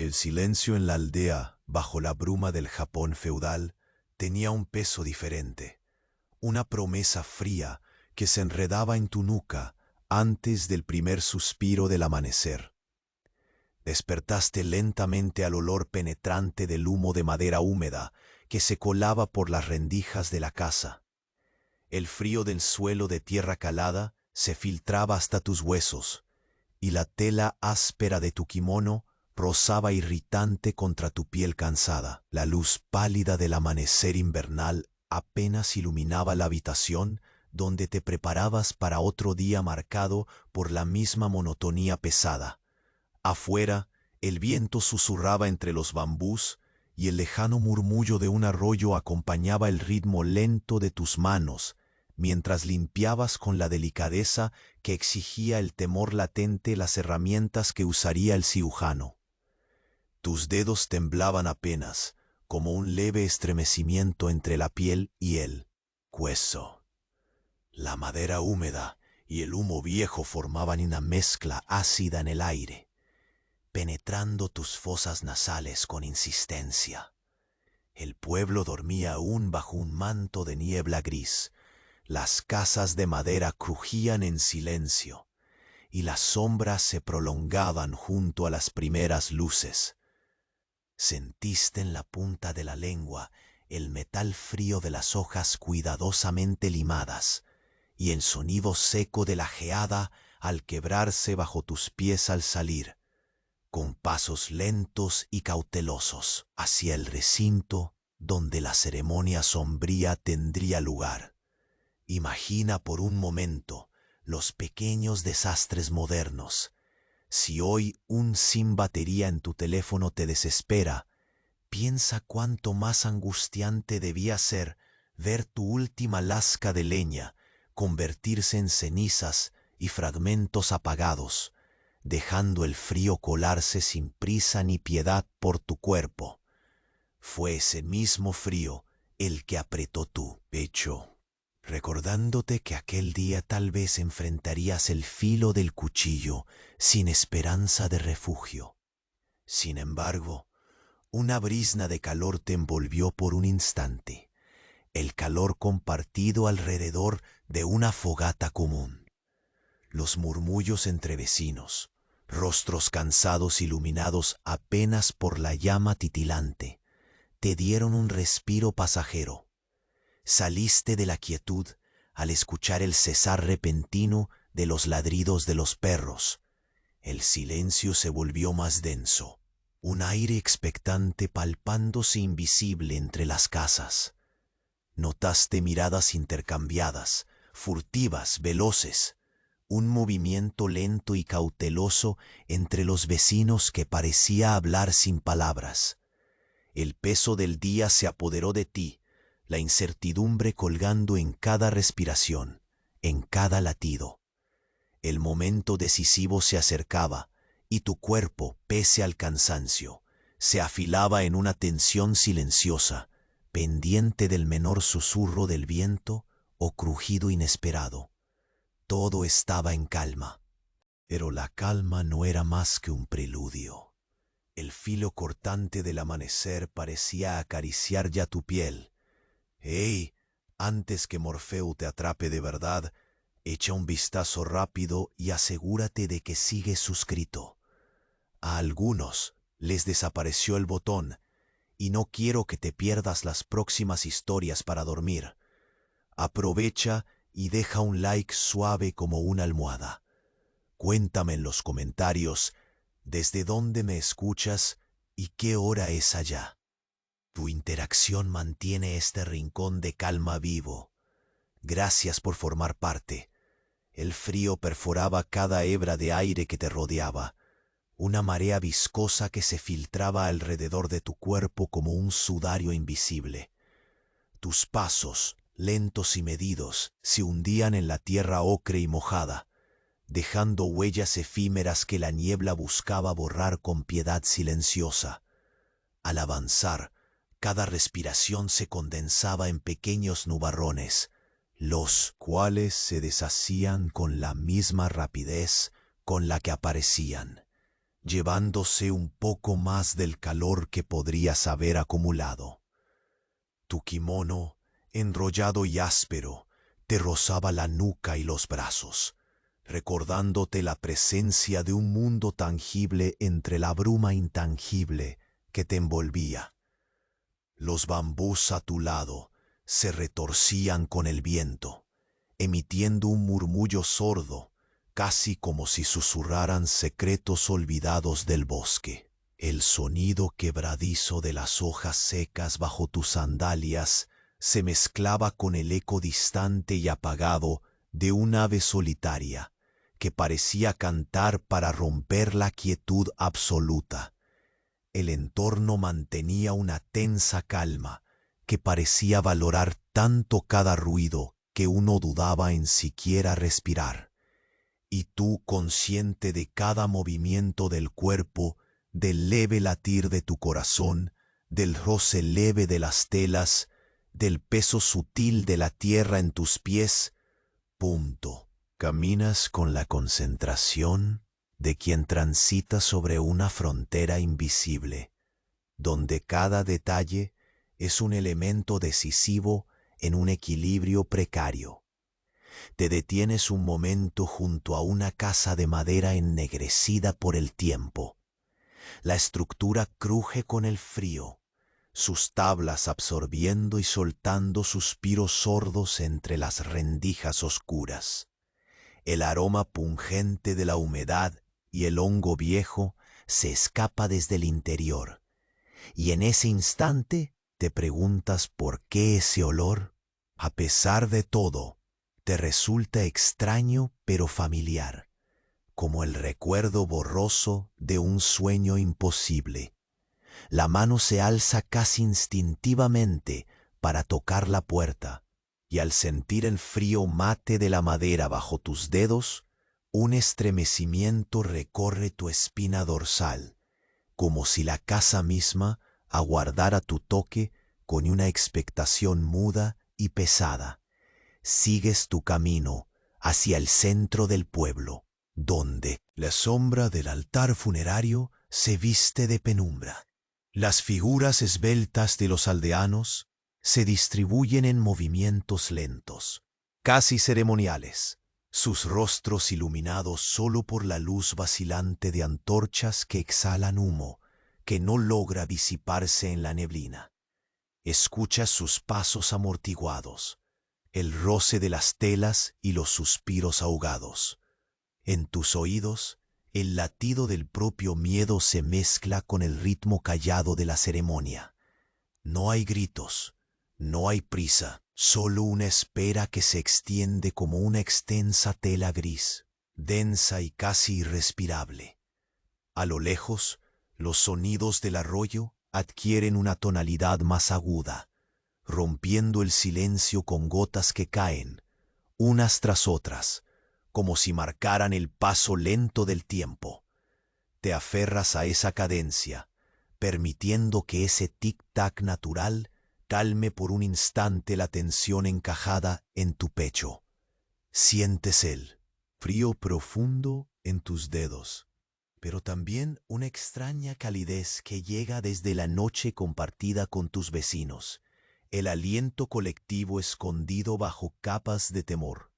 El silencio en la aldea, bajo la bruma del Japón feudal, tenía un peso diferente, una promesa fría que se enredaba en tu nuca antes del primer suspiro del amanecer. Despertaste lentamente al olor penetrante del humo de madera húmeda que se colaba por las rendijas de la casa. El frío del suelo de tierra calada se filtraba hasta tus huesos, y la tela áspera de tu kimono rozaba irritante contra tu piel cansada. La luz pálida del amanecer invernal apenas iluminaba la habitación donde te preparabas para otro día marcado por la misma monotonía pesada. Afuera, el viento susurraba entre los bambús y el lejano murmullo de un arroyo acompañaba el ritmo lento de tus manos, mientras limpiabas con la delicadeza que exigía el temor latente las herramientas que usaría el cirujano. Tus dedos temblaban apenas, como un leve estremecimiento entre la piel y el hueso. La madera húmeda y el humo viejo formaban una mezcla ácida en el aire, penetrando tus fosas nasales con insistencia. El pueblo dormía aún bajo un manto de niebla gris. Las casas de madera crujían en silencio, y las sombras se prolongaban junto a las primeras luces. Sentiste en la punta de la lengua el metal frío de las hojas cuidadosamente limadas, y el sonido seco de la geada al quebrarse bajo tus pies al salir, con pasos lentos y cautelosos, hacia el recinto donde la ceremonia sombría tendría lugar. Imagina por un momento los pequeños desastres modernos. Si hoy un sin batería en tu teléfono te desespera, piensa cuánto más angustiante debía ser ver tu última lasca de leña convertirse en cenizas y fragmentos apagados, dejando el frío colarse sin prisa ni piedad por tu cuerpo. Fue ese mismo frío el que apretó tu pecho, recordándote que aquel día tal vez enfrentarías el filo del cuchillo sin esperanza de refugio. Sin embargo, una brisna de calor te envolvió por un instante, el calor compartido alrededor de una fogata común. Los murmullos entre vecinos, rostros cansados iluminados apenas por la llama titilante, te dieron un respiro pasajero. Saliste de la quietud al escuchar el cesar repentino de los ladridos de los perros. El silencio se volvió más denso, un aire expectante palpándose invisible entre las casas. Notaste miradas intercambiadas, furtivas, veloces, un movimiento lento y cauteloso entre los vecinos que parecía hablar sin palabras. El peso del día se apoderó de ti, la incertidumbre colgando en cada respiración, en cada latido. El momento decisivo se acercaba, y tu cuerpo, pese al cansancio, se afilaba en una tensión silenciosa, pendiente del menor susurro del viento o crujido inesperado. Todo estaba en calma, pero la calma no era más que un preludio. El filo cortante del amanecer parecía acariciar ya tu piel. ¡Hey! Antes que Morfeo te atrape de verdad, echa un vistazo rápido y asegúrate de que sigues suscrito. A algunos les desapareció el botón, y no quiero que te pierdas las próximas historias para dormir. Aprovecha y deja un like suave como una almohada. Cuéntame en los comentarios desde dónde me escuchas y qué hora es allá. Tu interacción mantiene este rincón de calma vivo. Gracias por formar parte. El frío perforaba cada hebra de aire que te rodeaba, una marea viscosa que se filtraba alrededor de tu cuerpo como un sudario invisible. Tus pasos, lentos y medidos, se hundían en la tierra ocre y mojada, dejando huellas efímeras que la niebla buscaba borrar con piedad silenciosa. Al avanzar, cada respiración se condensaba en pequeños nubarrones, los cuales se deshacían con la misma rapidez con la que aparecían, llevándose un poco más del calor que podrías haber acumulado. Tu kimono, enrollado y áspero, te rozaba la nuca y los brazos, recordándote la presencia de un mundo tangible entre la bruma intangible que te envolvía. Los bambús a tu lado se retorcían con el viento, emitiendo un murmullo sordo, casi como si susurraran secretos olvidados del bosque. El sonido quebradizo de las hojas secas bajo tus sandalias se mezclaba con el eco distante y apagado de un ave solitaria que parecía cantar para romper la quietud absoluta. El entorno mantenía una tensa calma que parecía valorar tanto cada ruido que uno dudaba en siquiera respirar. Y tú, consciente de cada movimiento del cuerpo, del leve latir de tu corazón, del roce leve de las telas, del peso sutil de la tierra en tus pies, caminas con la concentración de quien transita sobre una frontera invisible, donde cada detalle es un elemento decisivo en un equilibrio precario. Te detienes un momento junto a una casa de madera ennegrecida por el tiempo. La estructura cruje con el frío, sus tablas absorbiendo y soltando suspiros sordos entre las rendijas oscuras. El aroma pungente de la humedad y el hongo viejo se escapa desde el interior, y en ese instante te preguntas por qué ese olor, a pesar de todo, te resulta extraño pero familiar, como el recuerdo borroso de un sueño imposible. La mano se alza casi instintivamente para tocar la puerta, y al sentir el frío mate de la madera bajo tus dedos, un estremecimiento recorre tu espina dorsal, como si la casa misma aguardara tu toque con una expectación muda y pesada. Sigues tu camino hacia el centro del pueblo, donde la sombra del altar funerario se viste de penumbra. Las figuras esbeltas de los aldeanos se distribuyen en movimientos lentos, casi ceremoniales, sus rostros iluminados solo por la luz vacilante de antorchas que exhalan humo que no logra disiparse en la neblina. Escuchas sus pasos amortiguados, el roce de las telas y los suspiros ahogados. En tus oídos, el latido del propio miedo se mezcla con el ritmo callado de la ceremonia. No hay gritos, no hay prisa, solo una espera que se extiende como una extensa tela gris, densa y casi irrespirable. A lo lejos, los sonidos del arroyo adquieren una tonalidad más aguda, rompiendo el silencio con gotas que caen, unas tras otras, como si marcaran el paso lento del tiempo. Te aferras a esa cadencia, permitiendo que ese tic-tac natural calme por un instante la tensión encajada en tu pecho. Sientes el frío profundo en tus dedos, pero también una extraña calidez que llega desde la noche compartida con tus vecinos, el aliento colectivo escondido bajo capas de temor.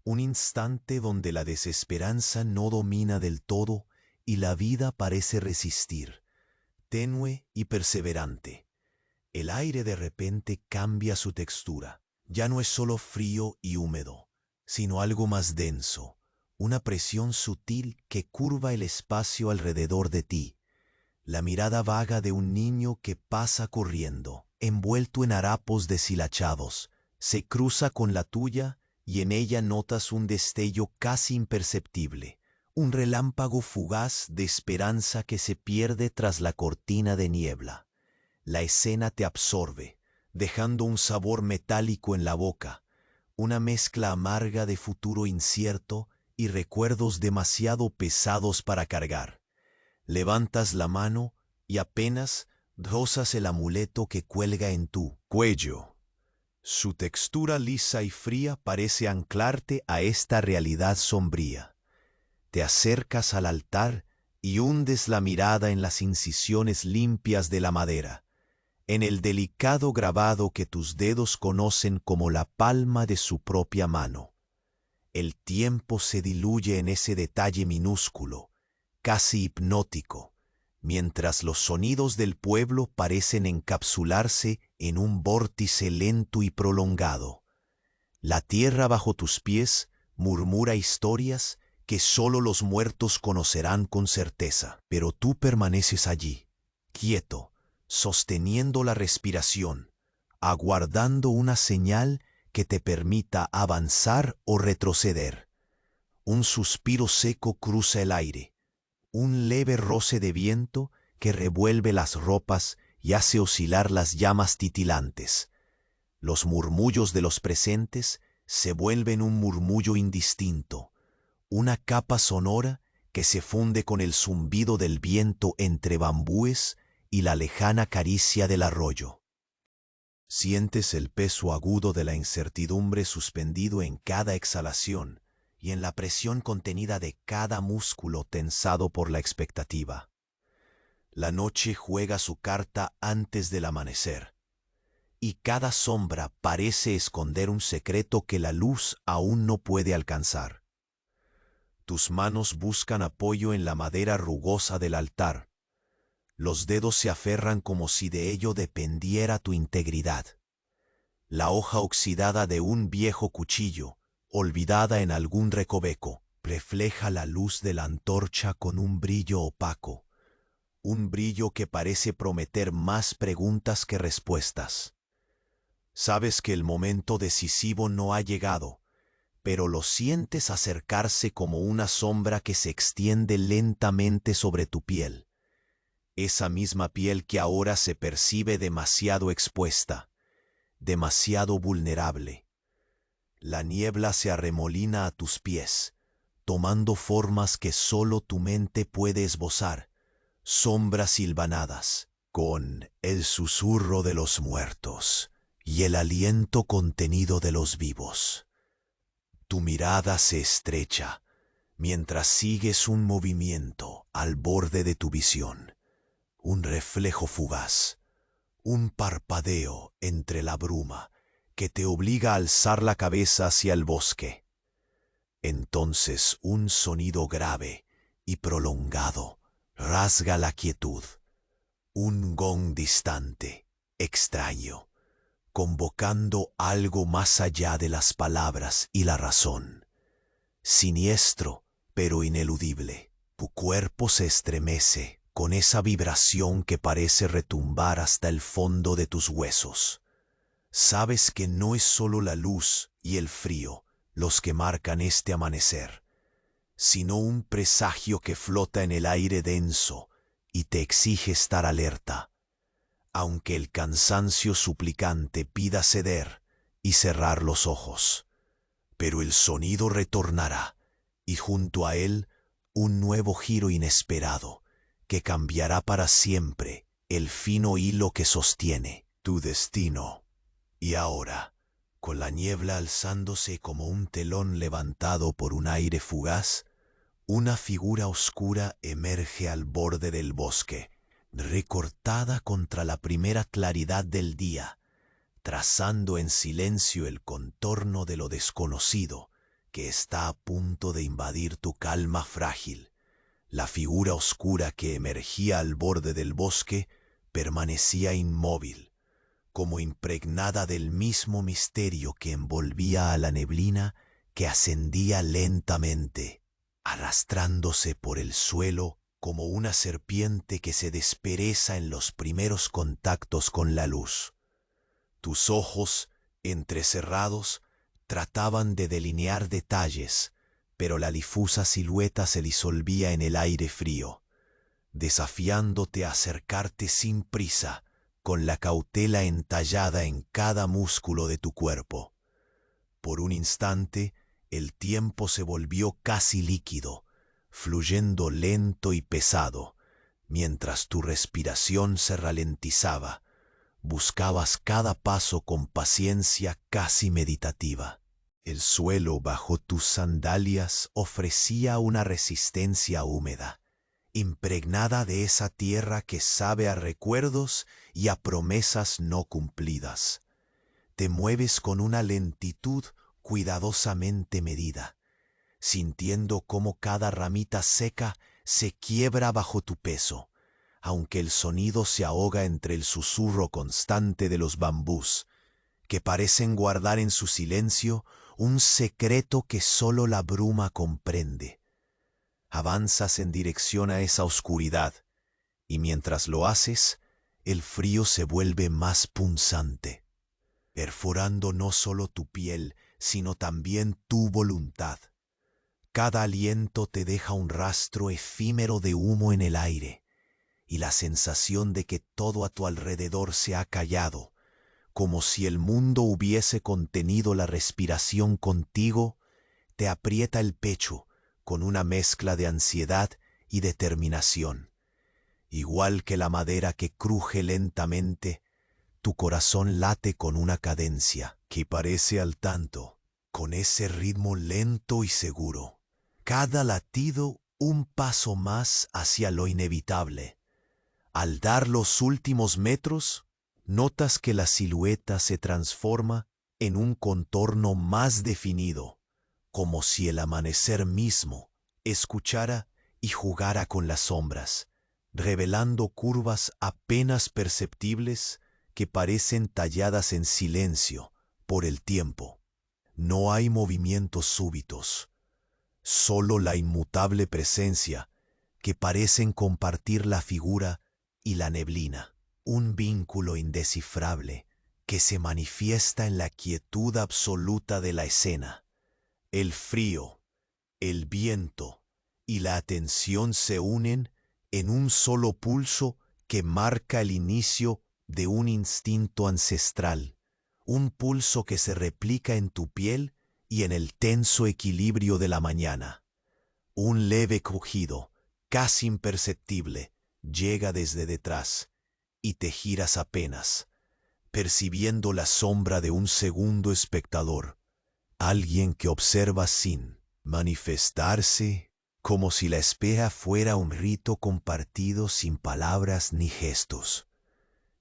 Un instante donde la desesperanza no domina del todo y la vida parece resistir, tenue y perseverante. El aire de repente cambia su textura. Ya no es solo frío y húmedo, sino algo más denso, una presión sutil que curva el espacio alrededor de ti. La mirada vaga de un niño que pasa corriendo, envuelto en harapos deshilachados, se cruza con la tuya y en ella notas un destello casi imperceptible, un relámpago fugaz de esperanza que se pierde tras la cortina de niebla. La escena te absorbe, dejando un sabor metálico en la boca, una mezcla amarga de futuro incierto y recuerdos demasiado pesados para cargar. Levantas la mano y apenas rozas el amuleto que cuelga en tu cuello. Su textura lisa y fría parece anclarte a esta realidad sombría. Te acercas al altar y hundes la mirada en las incisiones limpias de la madera, en el delicado grabado que tus dedos conocen como la palma de su propia mano. El tiempo se diluye en ese detalle minúsculo, casi hipnótico, mientras los sonidos del pueblo parecen encapsularse en un vórtice lento y prolongado. La tierra bajo tus pies murmura historias que solo los muertos conocerán con certeza, pero tú permaneces allí, quieto, sosteniendo la respiración, aguardando una señal que te permita avanzar o retroceder. Un suspiro seco cruza el aire, un leve roce de viento que revuelve las ropas y hace oscilar las llamas titilantes. Los murmullos de los presentes se vuelven un murmullo indistinto, una capa sonora que se funde con el zumbido del viento entre bambúes y la lejana caricia del arroyo. Sientes el peso agudo de la incertidumbre suspendido en cada exhalación y en la presión contenida de cada músculo tensado por la expectativa. La noche juega su carta antes del amanecer, y cada sombra parece esconder un secreto que la luz aún no puede alcanzar. Tus manos buscan apoyo en la madera rugosa del altar. Los dedos se aferran como si de ello dependiera tu integridad. La hoja oxidada de un viejo cuchillo, olvidada en algún recoveco, refleja la luz de la antorcha con un brillo opaco, un brillo que parece prometer más preguntas que respuestas. Sabes que el momento decisivo no ha llegado, pero lo sientes acercarse como una sombra que se extiende lentamente sobre tu piel. Esa misma piel que ahora se percibe demasiado expuesta, demasiado vulnerable. La niebla se arremolina a tus pies, tomando formas que solo tu mente puede esbozar, sombras silvanadas, con el susurro de los muertos y el aliento contenido de los vivos. Tu mirada se estrecha mientras sigues un movimiento al borde de tu visión, un reflejo fugaz, un parpadeo entre la bruma que te obliga a alzar la cabeza hacia el bosque. Entonces un sonido grave y prolongado rasga la quietud, un gong distante, extraño, convocando algo más allá de las palabras y la razón. Siniestro, pero ineludible, tu cuerpo se estremece con esa vibración que parece retumbar hasta el fondo de tus huesos. Sabes que no es solo la luz y el frío los que marcan este amanecer, sino un presagio que flota en el aire denso y te exige estar alerta, aunque el cansancio suplicante pida ceder y cerrar los ojos. Pero el sonido retornará, y junto a él un nuevo giro inesperado que cambiará para siempre el fino hilo que sostiene tu destino. Y ahora, con la niebla alzándose como un telón levantado por un aire fugaz, una figura oscura emerge al borde del bosque, recortada contra la primera claridad del día, trazando en silencio el contorno de lo desconocido que está a punto de invadir tu calma frágil. La figura oscura que emergía al borde del bosque permanecía inmóvil, como impregnada del mismo misterio que envolvía a la neblina que ascendía lentamente, arrastrándose por el suelo como una serpiente que se despereza en los primeros contactos con la luz. Tus ojos, entrecerrados, trataban de delinear detalles, pero la difusa silueta se disolvía en el aire frío, desafiándote a acercarte sin prisa, con la cautela entallada en cada músculo de tu cuerpo. Por un instante, el tiempo se volvió casi líquido, fluyendo lento y pesado, mientras tu respiración se ralentizaba. Buscabas cada paso con paciencia casi meditativa. El suelo bajo tus sandalias ofrecía una resistencia húmeda, impregnada de esa tierra que sabe a recuerdos y a promesas no cumplidas. Te mueves con una lentitud cuidadosamente medida, sintiendo cómo cada ramita seca se quiebra bajo tu peso, aunque el sonido se ahoga entre el susurro constante de los bambús, que parecen guardar en su silencio un secreto que solo la bruma comprende. Avanzas en dirección a esa oscuridad, y mientras lo haces, el frío se vuelve más punzante, perforando no solo tu piel, sino también tu voluntad. Cada aliento te deja un rastro efímero de humo en el aire, y la sensación de que todo a tu alrededor se ha callado, como si el mundo hubiese contenido la respiración contigo, te aprieta el pecho con una mezcla de ansiedad y determinación. Igual que la madera que cruje lentamente, tu corazón late con una cadencia que parece al tanto, con ese ritmo lento y seguro. Cada latido un paso más hacia lo inevitable. Al dar los últimos metros, notas que la silueta se transforma en un contorno más definido, como si el amanecer mismo escuchara y jugara con las sombras, revelando curvas apenas perceptibles que parecen talladas en silencio por el tiempo. No hay movimientos súbitos, solo la inmutable presencia que parecen compartir la figura y la neblina, un vínculo indescifrable que se manifiesta en la quietud absoluta de la escena. El frío, el viento y la atención se unen en un solo pulso que marca el inicio de un instinto ancestral, un pulso que se replica en tu piel y en el tenso equilibrio de la mañana. Un leve crujido, casi imperceptible, llega desde detrás y te giras apenas, percibiendo la sombra de un segundo espectador, alguien que observa sin manifestarse, como si la espera fuera un rito compartido sin palabras ni gestos.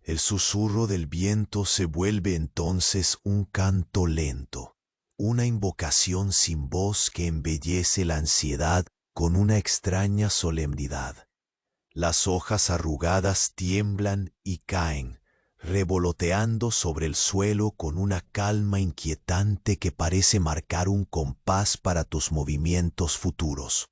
El susurro del viento se vuelve entonces un canto lento, una invocación sin voz que embellece la ansiedad con una extraña solemnidad. Las hojas arrugadas tiemblan y caen, revoloteando sobre el suelo con una calma inquietante que parece marcar un compás para tus movimientos futuros.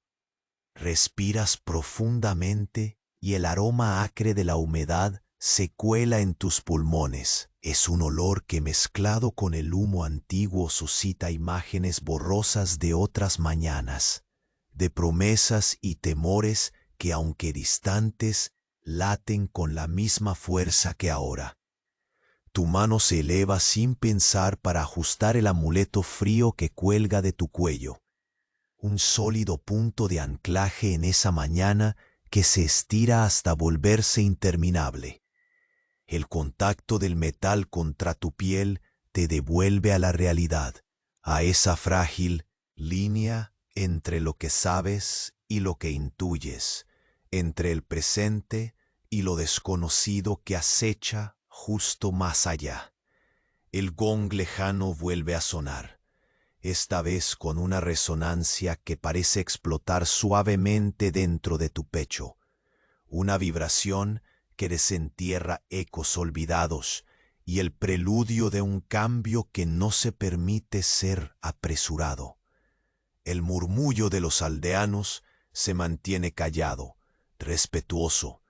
Respiras profundamente y el aroma acre de la humedad se cuela en tus pulmones. Es un olor que mezclado con el humo antiguo suscita imágenes borrosas de otras mañanas, de promesas y temores que aunque distantes, laten con la misma fuerza que ahora. Tu mano se eleva sin pensar para ajustar el amuleto frío que cuelga de tu cuello, un sólido punto de anclaje en esa mañana que se estira hasta volverse interminable. El contacto del metal contra tu piel te devuelve a la realidad, a esa frágil línea entre lo que sabes y lo que intuyes, entre el presente y lo desconocido que acecha justo más allá. El gong lejano vuelve a sonar, esta vez con una resonancia que parece explotar suavemente dentro de tu pecho, una vibración que desentierra ecos olvidados y el preludio de un cambio que no se permite ser apresurado. El murmullo de los aldeanos se mantiene callado, respetuoso,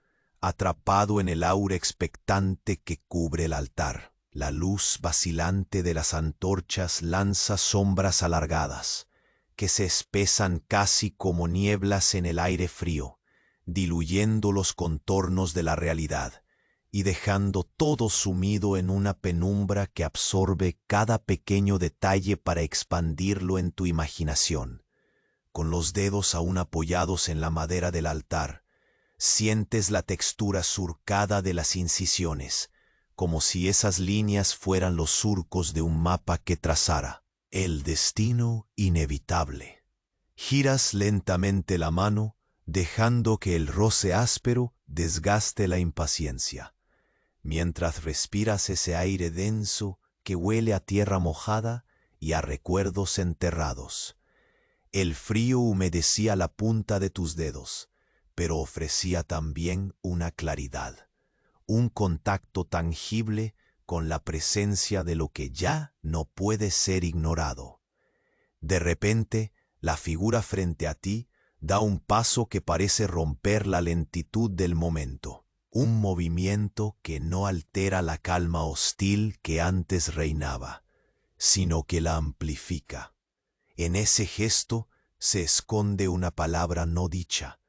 atrapado en el aura expectante que cubre el altar. La luz vacilante de las antorchas lanza sombras alargadas, que se espesan casi como nieblas en el aire frío, diluyendo los contornos de la realidad y dejando todo sumido en una penumbra que absorbe cada pequeño detalle para expandirlo en tu imaginación. Con los dedos aún apoyados en la madera del altar, sientes la textura surcada de las incisiones, como si esas líneas fueran los surcos de un mapa que trazara el destino inevitable. Giras lentamente la mano, dejando que el roce áspero desgaste la impaciencia. Mientras respiras ese aire denso que huele a tierra mojada y a recuerdos enterrados. El frío humedecía la punta de tus dedos, pero ofrecía también una claridad, un contacto tangible con la presencia de lo que ya no puede ser ignorado. De repente, la figura frente a ti da un paso que parece romper la lentitud del momento. Un movimiento que no altera la calma hostil que antes reinaba, sino que la amplifica. En ese gesto se esconde una palabra no dicha,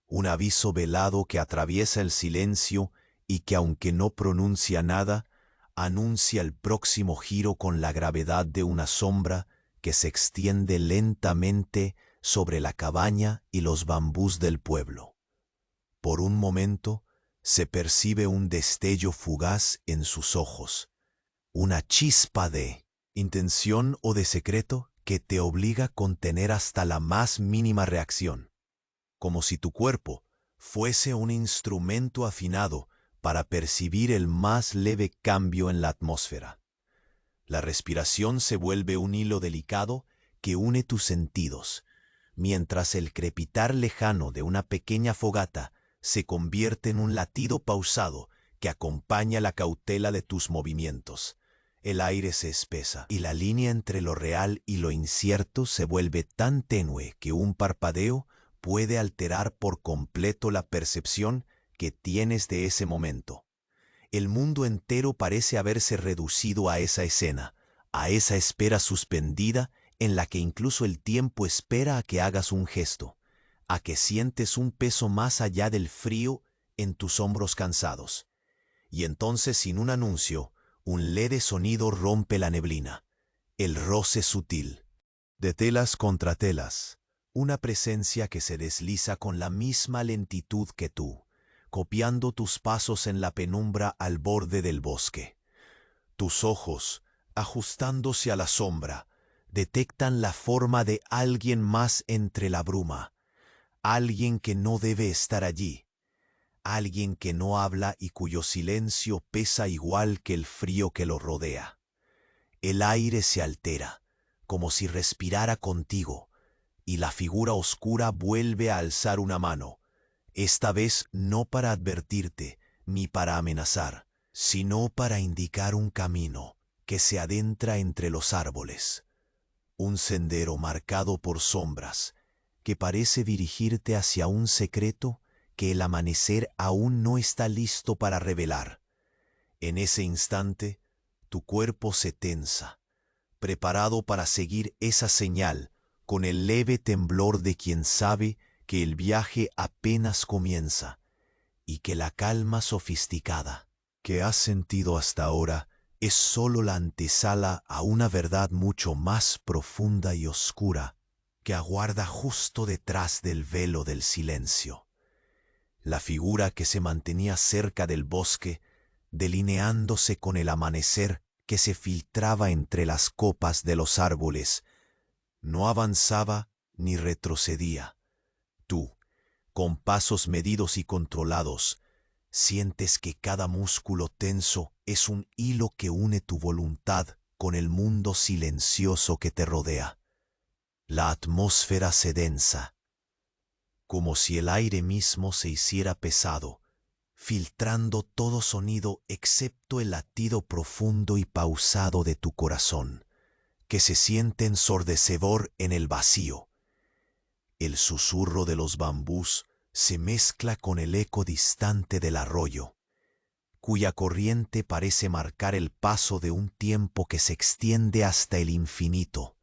un aviso velado que atraviesa el silencio y que, aunque no pronuncia nada, anuncia el próximo giro con la gravedad de una sombra que se extiende lentamente sobre la cabaña y los bambús del pueblo. Por un momento, se percibe un destello fugaz en sus ojos, una chispa de intención o de secreto que te obliga a contener hasta la más mínima reacción, como si tu cuerpo fuese un instrumento afinado para percibir el más leve cambio en la atmósfera. La respiración se vuelve un hilo delicado que une tus sentidos, mientras el crepitar lejano de una pequeña fogata se convierte en un latido pausado que acompaña la cautela de tus movimientos. El aire se espesa y la línea entre lo real y lo incierto se vuelve tan tenue que un parpadeo puede alterar por completo la percepción que tienes de ese momento. El mundo entero parece haberse reducido a esa escena, a esa espera suspendida en la que incluso el tiempo espera a que hagas un gesto, a que sientes un peso más allá del frío en tus hombros cansados. Y entonces, sin un anuncio, un leve sonido rompe la neblina, el roce sutil, de telas contra telas, una presencia que se desliza con la misma lentitud que tú, copiando tus pasos en la penumbra al borde del bosque. Tus ojos, ajustándose a la sombra, detectan la forma de alguien más entre la bruma, alguien que no debe estar allí, alguien que no habla y cuyo silencio pesa igual que el frío que lo rodea. El aire se altera, como si respirara contigo, y la figura oscura vuelve a alzar una mano, esta vez no para advertirte ni para amenazar, sino para indicar un camino que se adentra entre los árboles, un sendero marcado por sombras que parece dirigirte hacia un secreto que el amanecer aún no está listo para revelar. En ese instante, tu cuerpo se tensa, preparado para seguir esa señal con el leve temblor de quien sabe que el viaje apenas comienza y que la calma sofisticada que has sentido hasta ahora es sólo la antesala a una verdad mucho más profunda y oscura que aguarda justo detrás del velo del silencio. La figura que se mantenía cerca del bosque, delineándose con el amanecer que se filtraba entre las copas de los árboles, no avanzaba ni retrocedía. Tú, con pasos medidos y controlados, sientes que cada músculo tenso es un hilo que une tu voluntad con el mundo silencioso que te rodea. La atmósfera se densa, como si el aire mismo se hiciera pesado, filtrando todo sonido excepto el latido profundo y pausado de tu corazón, que se siente ensordecedor en el vacío. El susurro de los bambús se mezcla con el eco distante del arroyo, cuya corriente parece marcar el paso de un tiempo que se extiende hasta el infinito.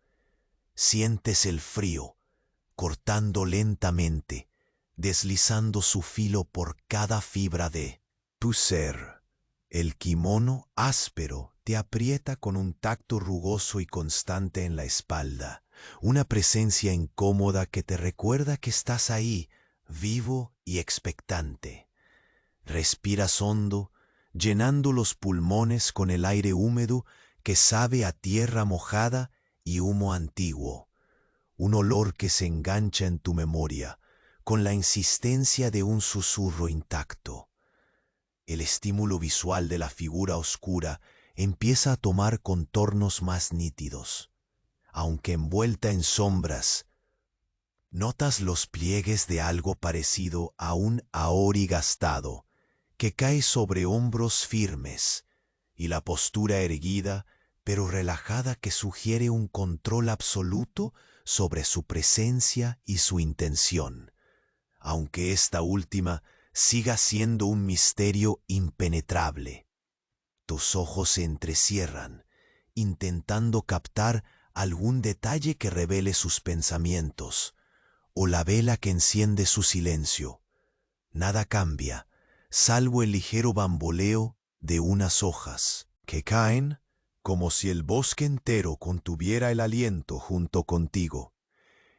Sientes el frío, cortando lentamente, deslizando su filo por cada fibra de tu ser. El kimono áspero te aprieta con un tacto rugoso y constante en la espalda, una presencia incómoda que te recuerda que estás ahí, vivo y expectante. Respiras hondo, llenando los pulmones con el aire húmedo que sabe a tierra mojada y humo antiguo, un olor que se engancha en tu memoria, con la insistencia de un susurro intacto. El estímulo visual de la figura oscura empieza a tomar contornos más nítidos. Aunque envuelta en sombras, notas los pliegues de algo parecido a un aori gastado que cae sobre hombros firmes, y la postura erguida pero relajada que sugiere un control absoluto sobre su presencia y su intención, aunque esta última siga siendo un misterio impenetrable. Tus ojos se entrecierran, intentando captar algún detalle que revele sus pensamientos, o la vela que enciende su silencio. Nada cambia, salvo el ligero bamboleo de unas hojas que caen como si el bosque entero contuviera el aliento junto contigo.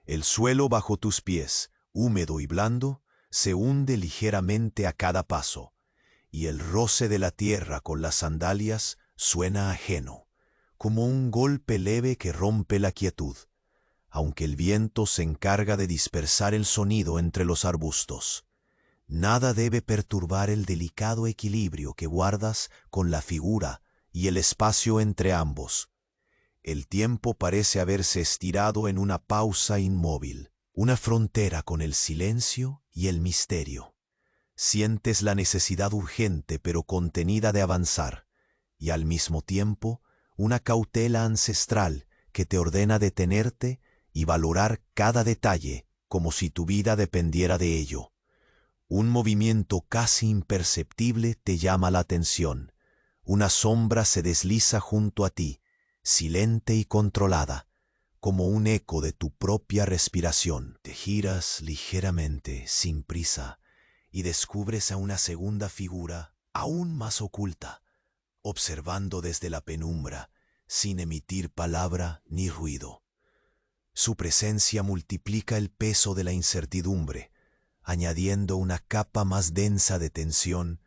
El suelo bajo tus pies, húmedo y blando, se hunde ligeramente a cada paso, y el roce de la tierra con las sandalias suena ajeno, como un golpe leve que rompe la quietud, aunque el viento se encarga de dispersar el sonido entre los arbustos. Nada debe perturbar el delicado equilibrio que guardas con la figura y el espacio entre ambos. El tiempo parece haberse estirado en una pausa inmóvil, una frontera con el silencio y el misterio. Sientes la necesidad urgente pero contenida de avanzar, y al mismo tiempo una cautela ancestral que te ordena detenerte y valorar cada detalle como si tu vida dependiera de ello. Un movimiento casi imperceptible te llama la atención. Una sombra se desliza junto a ti, silente y controlada, como un eco de tu propia respiración. Te giras ligeramente, sin prisa, y descubres a una segunda figura, aún más oculta, observando desde la penumbra, sin emitir palabra ni ruido. Su presencia multiplica el peso de la incertidumbre, añadiendo una capa más densa de tensión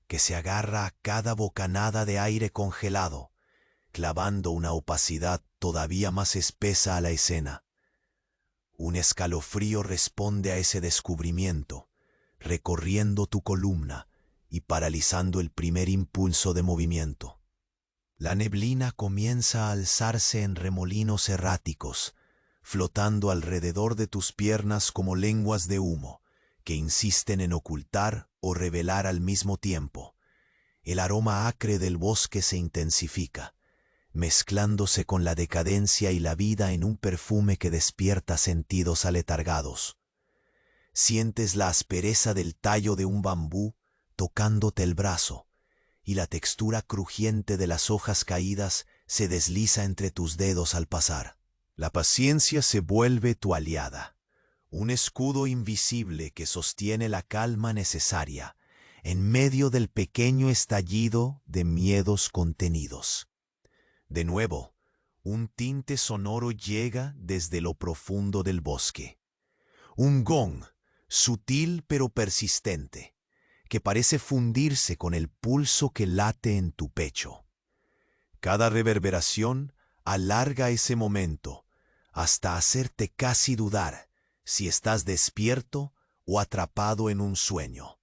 que se agarra a cada bocanada de aire congelado, clavando una opacidad todavía más espesa a la escena. Un escalofrío responde a ese descubrimiento, recorriendo tu columna y paralizando el primer impulso de movimiento. La neblina comienza a alzarse en remolinos erráticos, flotando alrededor de tus piernas como lenguas de humo, que insisten en ocultar o revelar al mismo tiempo. El aroma acre del bosque se intensifica, mezclándose con la decadencia y la vida en un perfume que despierta sentidos aletargados. Sientes la aspereza del tallo de un bambú tocándote el brazo, y la textura crujiente de las hojas caídas se desliza entre tus dedos al pasar. La paciencia se vuelve tu aliada, un escudo invisible que sostiene la calma necesaria en medio del pequeño estallido de miedos contenidos. De nuevo, un tinte sonoro llega desde lo profundo del bosque. Un gong, sutil pero persistente, que parece fundirse con el pulso que late en tu pecho. Cada reverberación alarga ese momento hasta hacerte casi dudar si estás despierto o atrapado en un sueño.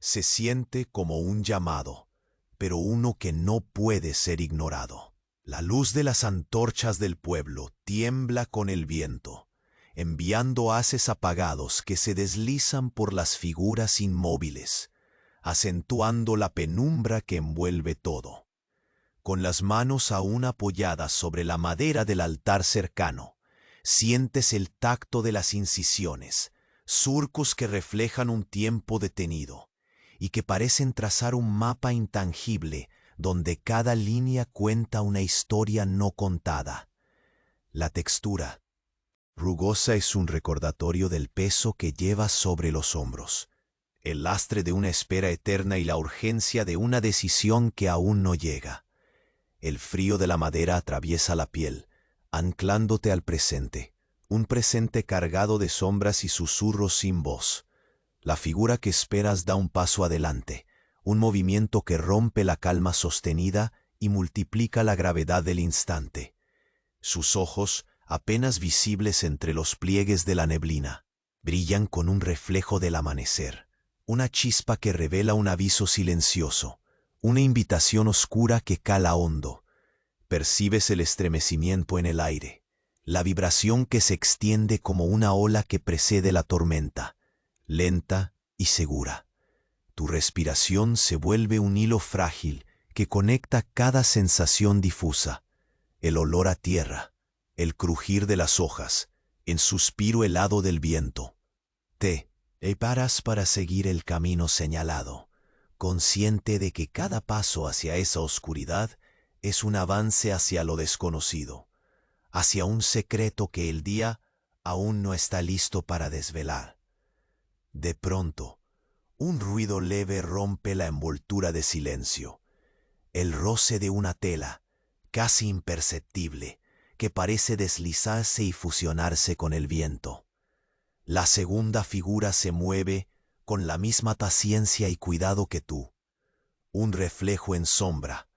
Se siente como un llamado, pero uno que no puede ser ignorado. La luz de las antorchas del pueblo tiembla con el viento, enviando haces apagados que se deslizan por las figuras inmóviles, acentuando la penumbra que envuelve todo. Con las manos aún apoyadas sobre la madera del altar cercano, sientes el tacto de las incisiones, surcos que reflejan un tiempo detenido y que parecen trazar un mapa intangible donde cada línea cuenta una historia no contada. La textura rugosa es un recordatorio del peso que llevas sobre los hombros, el lastre de una espera eterna y la urgencia de una decisión que aún no llega. El frío de la madera atraviesa la piel, anclándote al presente, un presente cargado de sombras y susurros sin voz. La figura que esperas da un paso adelante, un movimiento que rompe la calma sostenida y multiplica la gravedad del instante. Sus ojos, apenas visibles entre los pliegues de la neblina, Brillan con un reflejo del amanecer, una chispa que revela un aviso silencioso, una invitación oscura que cala hondo. Percibes el estremecimiento en el aire, la vibración que se extiende como una ola que precede la tormenta, lenta y segura. Tu respiración se vuelve un hilo frágil que conecta cada sensación difusa, el olor a tierra, el crujir de las hojas, el suspiro helado del viento. Te paras para seguir el camino señalado, consciente de que cada paso hacia esa oscuridad es un avance hacia lo desconocido, hacia un secreto que el día aún no está listo para desvelar. De pronto, un ruido leve rompe la envoltura de silencio, el roce de una tela, casi imperceptible, que parece deslizarse y fusionarse con el viento. La segunda figura se mueve con la misma paciencia y cuidado que tú, un reflejo en sombra,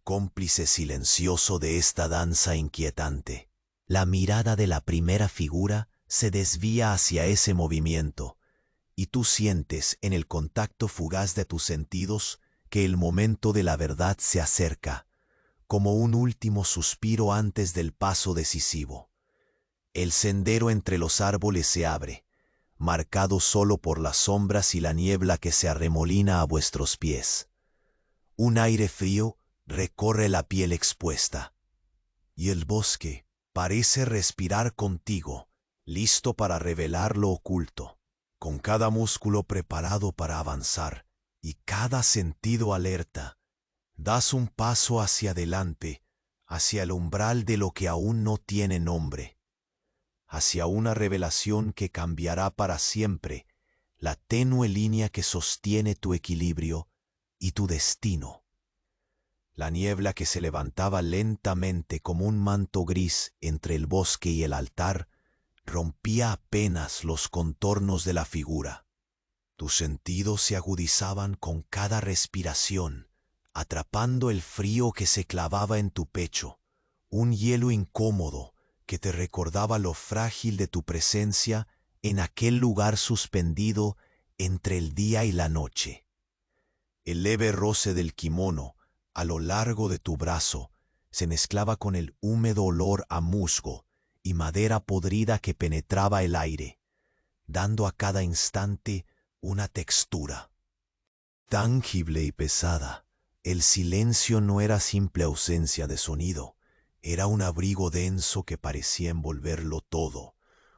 cómplice silencioso de esta danza inquietante. La mirada de la primera figura se desvía hacia ese movimiento, y tú sientes en el contacto fugaz de tus sentidos que el momento de la verdad se acerca, como un último suspiro antes del paso decisivo. El sendero entre los árboles se abre, marcado solo por las sombras y la niebla que se arremolina a vuestros pies. Un aire frío recorre la piel expuesta, y el bosque parece respirar contigo, listo para revelar lo oculto, con cada músculo preparado para avanzar y cada sentido alerta. Das un paso hacia adelante, hacia el umbral de lo que aún no tiene nombre, hacia una revelación que cambiará para siempre la tenue línea que sostiene tu equilibrio y tu destino. La niebla que se levantaba lentamente como un manto gris entre el bosque y el altar rompía apenas los contornos de la figura. Tus sentidos se agudizaban con cada respiración, atrapando el frío que se clavaba en tu pecho, un hielo incómodo que te recordaba lo frágil de tu presencia en aquel lugar suspendido entre el día y la noche. El leve roce del kimono a lo largo de tu brazo se mezclaba con el húmedo olor a musgo y madera podrida que penetraba el aire, dando a cada instante una textura tangible y pesada. El silencio no era simple ausencia de sonido, era un abrigo denso que parecía envolverlo todo,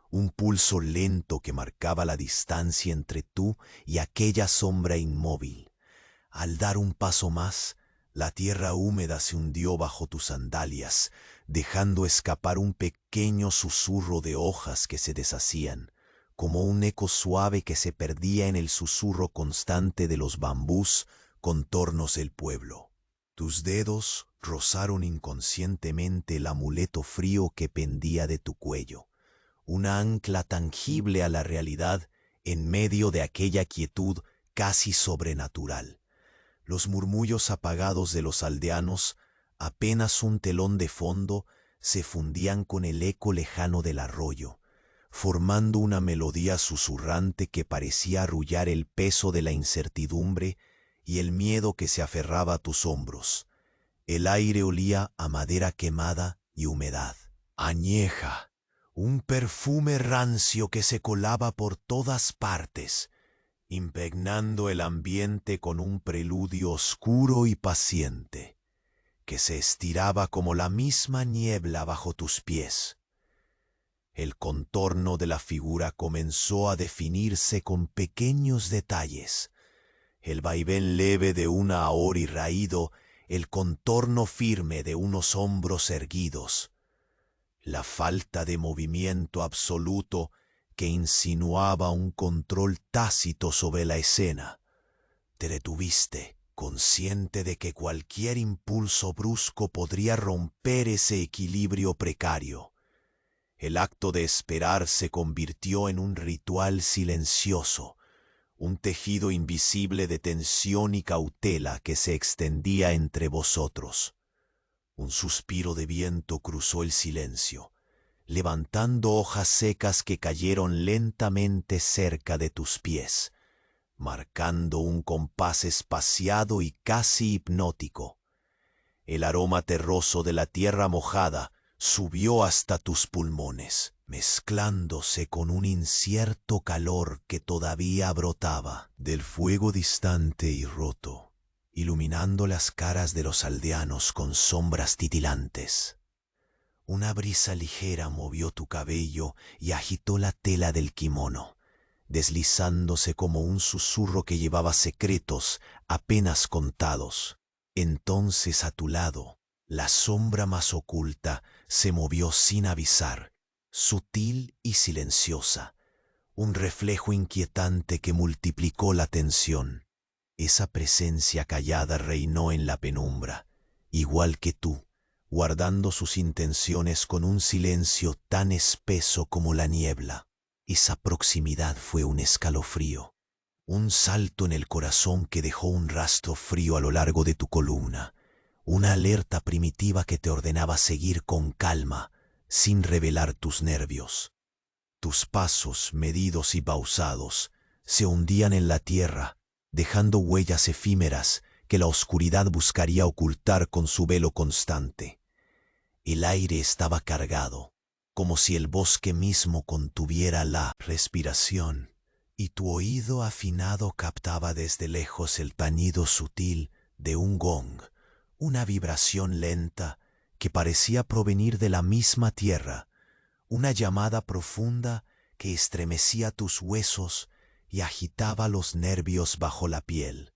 un pulso lento que marcaba la distancia entre tú y aquella sombra inmóvil. Al dar un paso más, la tierra húmeda se hundió bajo tus sandalias, dejando escapar un pequeño susurro de hojas que se deshacían, como un eco suave que se perdía en el susurro constante de los bambús contornos del pueblo. Tus dedos rozaron inconscientemente el amuleto frío que pendía de tu cuello, una ancla tangible a la realidad en medio de aquella quietud casi sobrenatural. Los murmullos apagados de los aldeanos, apenas un telón de fondo, se fundían con el eco lejano del arroyo, formando una melodía susurrante que parecía arrullar el peso de la incertidumbre y el miedo que se aferraba a tus hombros. El aire olía a madera quemada y humedad, añeja, un perfume rancio que se colaba por todas partes, impregnando el ambiente con un preludio oscuro y paciente, que se estiraba como la misma niebla bajo tus pies. El contorno de la figura comenzó a definirse con pequeños detalles, el vaivén leve de un ahori raído, el contorno firme de unos hombros erguidos, la falta de movimiento absoluto que insinuaba un control tácito sobre la escena. Te detuviste, consciente de que cualquier impulso brusco podría romper ese equilibrio precario. El acto de esperar se convirtió en un ritual silencioso, un tejido invisible de tensión y cautela que se extendía entre vosotros. Un suspiro de viento cruzó el silencio, levantando hojas secas que cayeron lentamente cerca de tus pies, marcando un compás espaciado y casi hipnótico. El aroma terroso de la tierra mojada subió hasta tus pulmones, mezclándose con un incierto calor que todavía brotaba del fuego distante y roto, iluminando las caras de los aldeanos con sombras titilantes. Una brisa ligera movió tu cabello y agitó la tela del kimono, deslizándose como un susurro que llevaba secretos apenas contados. Entonces a tu lado, la sombra más oculta se movió sin avisar, sutil y silenciosa, un reflejo inquietante que multiplicó la tensión. Esa presencia callada reinó en la penumbra, igual que tú, guardando sus intenciones con un silencio tan espeso como la niebla. Esa proximidad fue un escalofrío, un salto en el corazón que dejó un rastro frío a lo largo de tu columna, una alerta primitiva que te ordenaba seguir con calma, sin revelar tus nervios. Tus pasos, medidos y pausados, se hundían en la tierra, dejando huellas efímeras que la oscuridad buscaría ocultar con su velo constante. El aire estaba cargado, como si el bosque mismo contuviera la respiración, y tu oído afinado captaba desde lejos el tañido sutil de un gong, una vibración lenta que parecía provenir de la misma tierra, una llamada profunda que estremecía tus huesos y agitaba los nervios bajo la piel.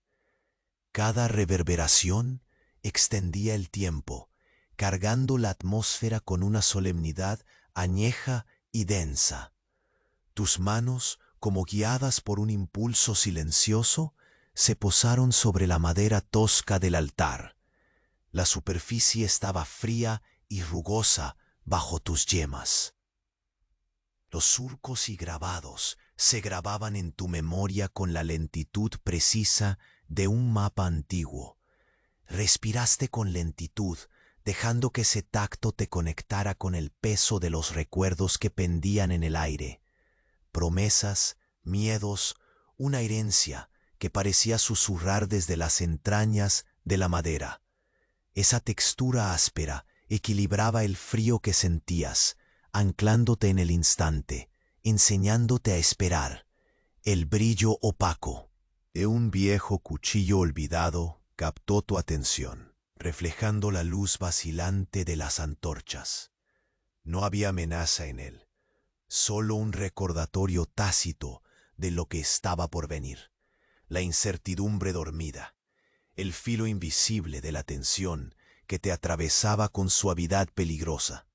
Cada reverberación extendía el tiempo, cargando la atmósfera con una solemnidad añeja y densa. Tus manos, como guiadas por un impulso silencioso, se posaron sobre la madera tosca del altar. La superficie estaba fría y rugosa bajo tus yemas. Los surcos y grabados se grababan en tu memoria con la lentitud precisa de un mapa antiguo. Respiraste con lentitud, dejando que ese tacto te conectara con el peso de los recuerdos que pendían en el aire. Promesas, miedos, una herencia que parecía susurrar desde las entrañas de la madera. Esa textura áspera equilibraba el frío que sentías, anclándote en el instante, enseñándote a esperar. El brillo opaco de un viejo cuchillo olvidado captó tu atención, reflejando la luz vacilante de las antorchas. No había amenaza en él, solo un recordatorio tácito de lo que estaba por venir, la incertidumbre dormida, el filo invisible de la tensión que te atravesaba con suavidad peligrosa.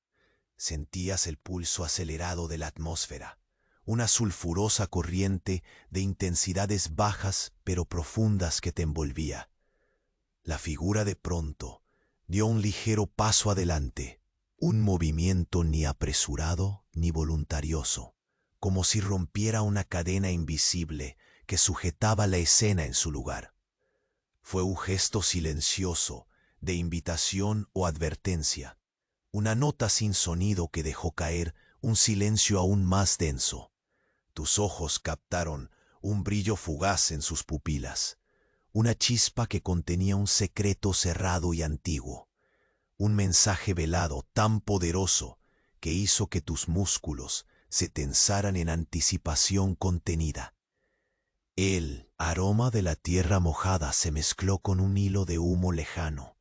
Sentías el pulso acelerado de la atmósfera, una sulfurosa corriente de intensidades bajas pero profundas que te envolvía. La figura de pronto dio un ligero paso adelante, un movimiento ni apresurado ni voluntarioso, como si rompiera una cadena invisible que sujetaba la escena en su lugar. Fue un gesto silencioso, de invitación o advertencia, una nota sin sonido que dejó caer un silencio aún más denso. Tus ojos captaron un brillo fugaz en sus pupilas, una chispa que contenía un secreto cerrado y antiguo, un mensaje velado tan poderoso que hizo que tus músculos se tensaran en anticipación contenida. El aroma de la tierra mojada se mezcló con un hilo de humo lejano,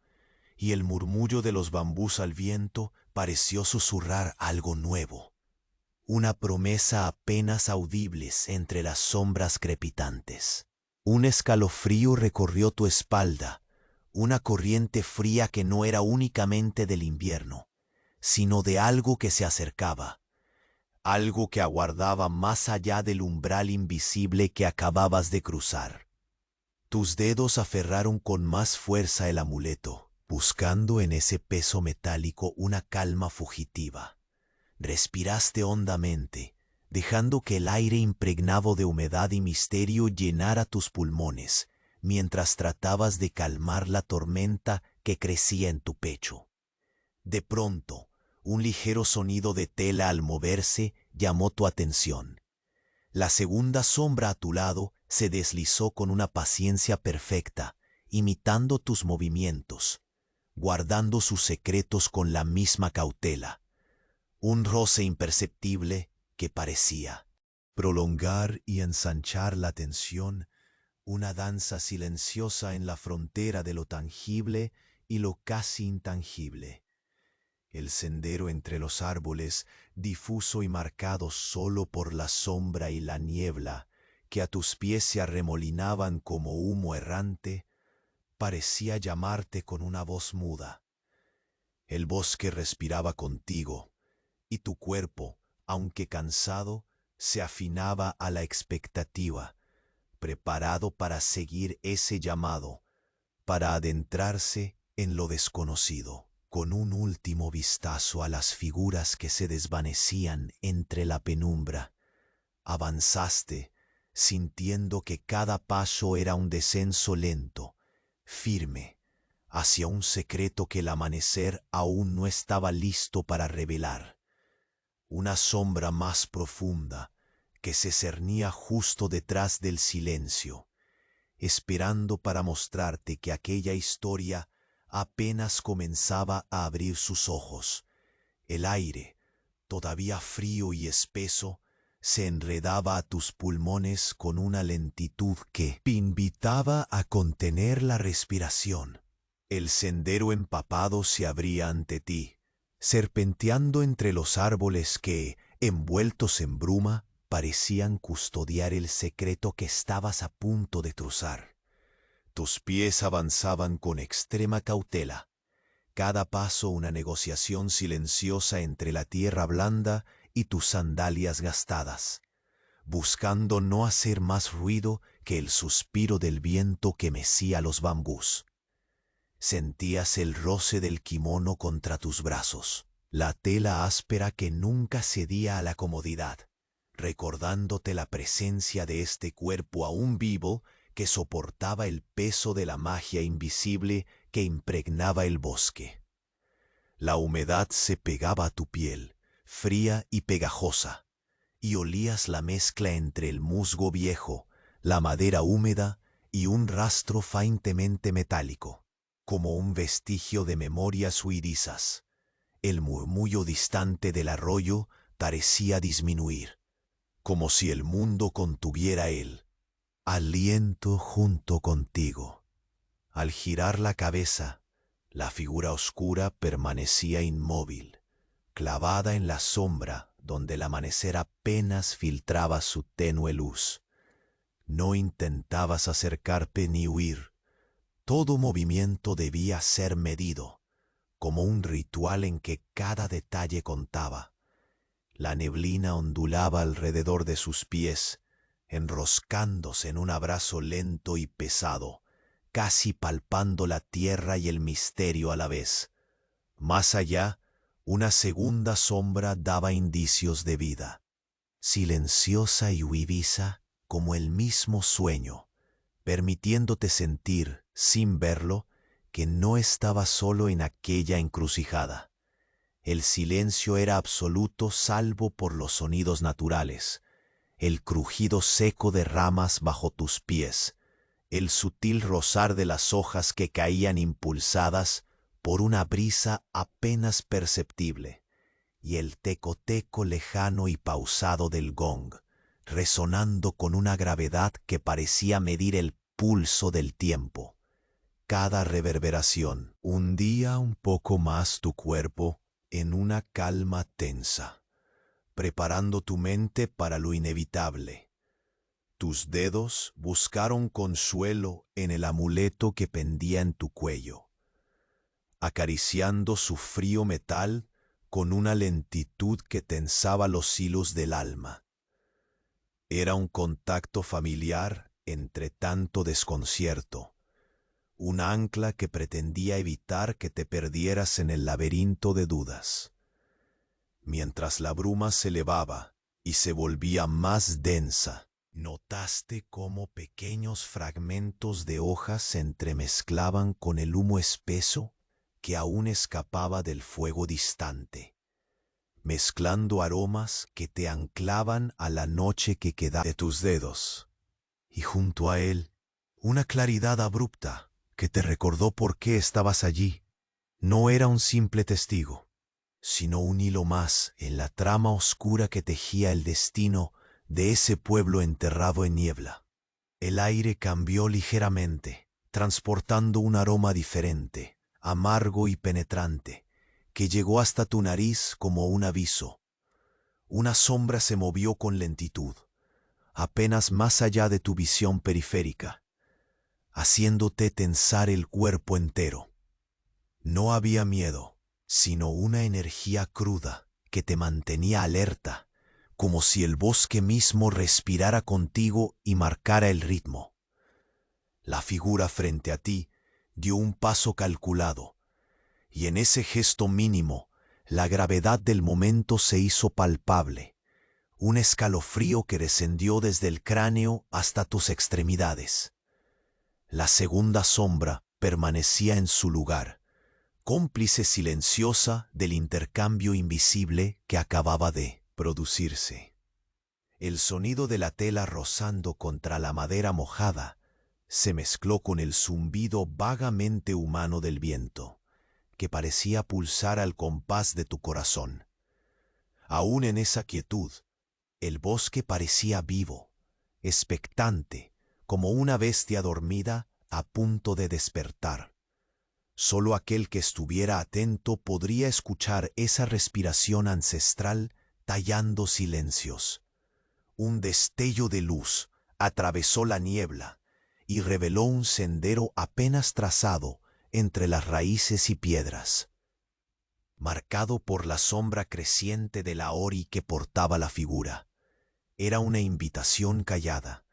y el murmullo de los bambús al viento pareció susurrar algo nuevo, una promesa apenas audible entre las sombras crepitantes. Un escalofrío recorrió tu espalda, una corriente fría que no era únicamente del invierno, sino de algo que se acercaba, algo que aguardaba más allá del umbral invisible que acababas de cruzar. Tus dedos aferraron con más fuerza el amuleto, buscando en ese peso metálico una calma fugitiva. Respiraste hondamente, dejando que el aire impregnado de humedad y misterio llenara tus pulmones, mientras tratabas de calmar la tormenta que crecía en tu pecho. De pronto, Un ligero sonido de tela al moverse llamó tu atención. La segunda sombra a tu lado se deslizó con una paciencia perfecta, imitando tus movimientos, guardando sus secretos con la misma cautela. Un roce imperceptible que parecía prolongar y ensanchar la tensión, una danza silenciosa en la frontera de lo tangible y lo casi intangible. El sendero entre los árboles, difuso y marcado solo por la sombra y la niebla, que a tus pies se arremolinaban como humo errante, parecía llamarte con una voz muda. El bosque respiraba contigo, y tu cuerpo, aunque cansado, se afinaba a la expectativa, preparado para seguir ese llamado, para adentrarse en lo desconocido. Con un último vistazo a las figuras que se desvanecían entre la penumbra, avanzaste, sintiendo que cada paso era un descenso lento, firme, hacia un secreto que el amanecer aún no estaba listo para revelar. Una sombra más profunda que se cernía justo detrás del silencio, esperando para mostrarte que aquella historia apenas comenzaba a abrir sus ojos. El aire, todavía frío y espeso, se enredaba a tus pulmones con una lentitud que invitaba a contener la respiración. El sendero empapado se abría ante ti, serpenteando entre los árboles que, envueltos en bruma, parecían custodiar el secreto que estabas a punto de cruzar. Tus pies avanzaban con extrema cautela, cada paso una negociación silenciosa entre la tierra blanda y tus sandalias gastadas, buscando no hacer más ruido que el suspiro del viento que mecía los bambús. Sentías el roce del kimono contra tus brazos, la tela áspera que nunca cedía a la comodidad, recordándote la presencia de este cuerpo aún vivo que soportaba el peso de la magia invisible que impregnaba el bosque. La humedad se pegaba a tu piel, fría y pegajosa, y olías la mezcla entre el musgo viejo, la madera húmeda y un rastro faintemente metálico, como un vestigio de memorias huidizas. El murmullo distante del arroyo parecía disminuir, como si el mundo contuviera él aliento junto contigo. Al girar la cabeza, la figura oscura permanecía inmóvil, clavada en la sombra donde el amanecer apenas filtraba su tenue luz. No intentabas acercarte ni huir. Todo movimiento debía ser medido, como un ritual en que cada detalle contaba. La neblina ondulaba alrededor de sus pies, enroscándose en un abrazo lento y pesado, casi palpando la tierra y el misterio a la vez. Más allá, una segunda sombra daba indicios de vida, silenciosa y huidiza como el mismo sueño, permitiéndote sentir, sin verlo, que no estaba solo en aquella encrucijada. El silencio era absoluto salvo por los sonidos naturales, el crujido seco de ramas bajo tus pies, el sutil rozar de las hojas que caían impulsadas por una brisa apenas perceptible, y el teco-teco lejano y pausado del gong, resonando con una gravedad que parecía medir el pulso del tiempo. Cada reverberación hundía un poco más tu cuerpo en una calma tensa, preparando tu mente para lo inevitable. Tus dedos buscaron consuelo en el amuleto que pendía en tu cuello, acariciando su frío metal con una lentitud que tensaba los hilos del alma. Era un contacto familiar entre tanto desconcierto, un ancla que pretendía evitar que te perdieras en el laberinto de dudas. Mientras la bruma se elevaba y se volvía más densa, notaste cómo pequeños fragmentos de hojas se entremezclaban con el humo espeso que aún escapaba del fuego distante. mezclando aromas que te anclaban a la noche que quedaba de tus dedos. Y junto a él, una claridad abrupta que te recordó por qué estabas allí. No era un simple testigo, sino un hilo más en la trama oscura que tejía el destino de ese pueblo enterrado en niebla. El aire cambió ligeramente, transportando un aroma diferente, amargo y penetrante, que llegó hasta tu nariz como un aviso. Una sombra se movió con lentitud, apenas más allá de tu visión periférica, haciéndote tensar el cuerpo entero. No había miedo, sino una energía cruda que te mantenía alerta, como si el bosque mismo respirara contigo y marcara el ritmo. La figura frente a ti dio un paso calculado, y en ese gesto mínimo, la gravedad del momento se hizo palpable, un escalofrío que descendió desde el cráneo hasta tus extremidades. La segunda sombra permanecía en su lugar, cómplice silenciosa del intercambio invisible que acababa de producirse. El sonido de la tela rozando contra la madera mojada se mezcló con el zumbido vagamente humano del viento, que parecía pulsar al compás de tu corazón. Aún en esa quietud, el bosque parecía vivo, expectante, como una bestia dormida a punto de despertar. Solo aquel que estuviera atento podría escuchar esa respiración ancestral tallando silencios. Un destello de luz atravesó la niebla y reveló un sendero apenas trazado entre las raíces y piedras, marcado por la sombra creciente de la ori que portaba la figura. Era una invitación callada,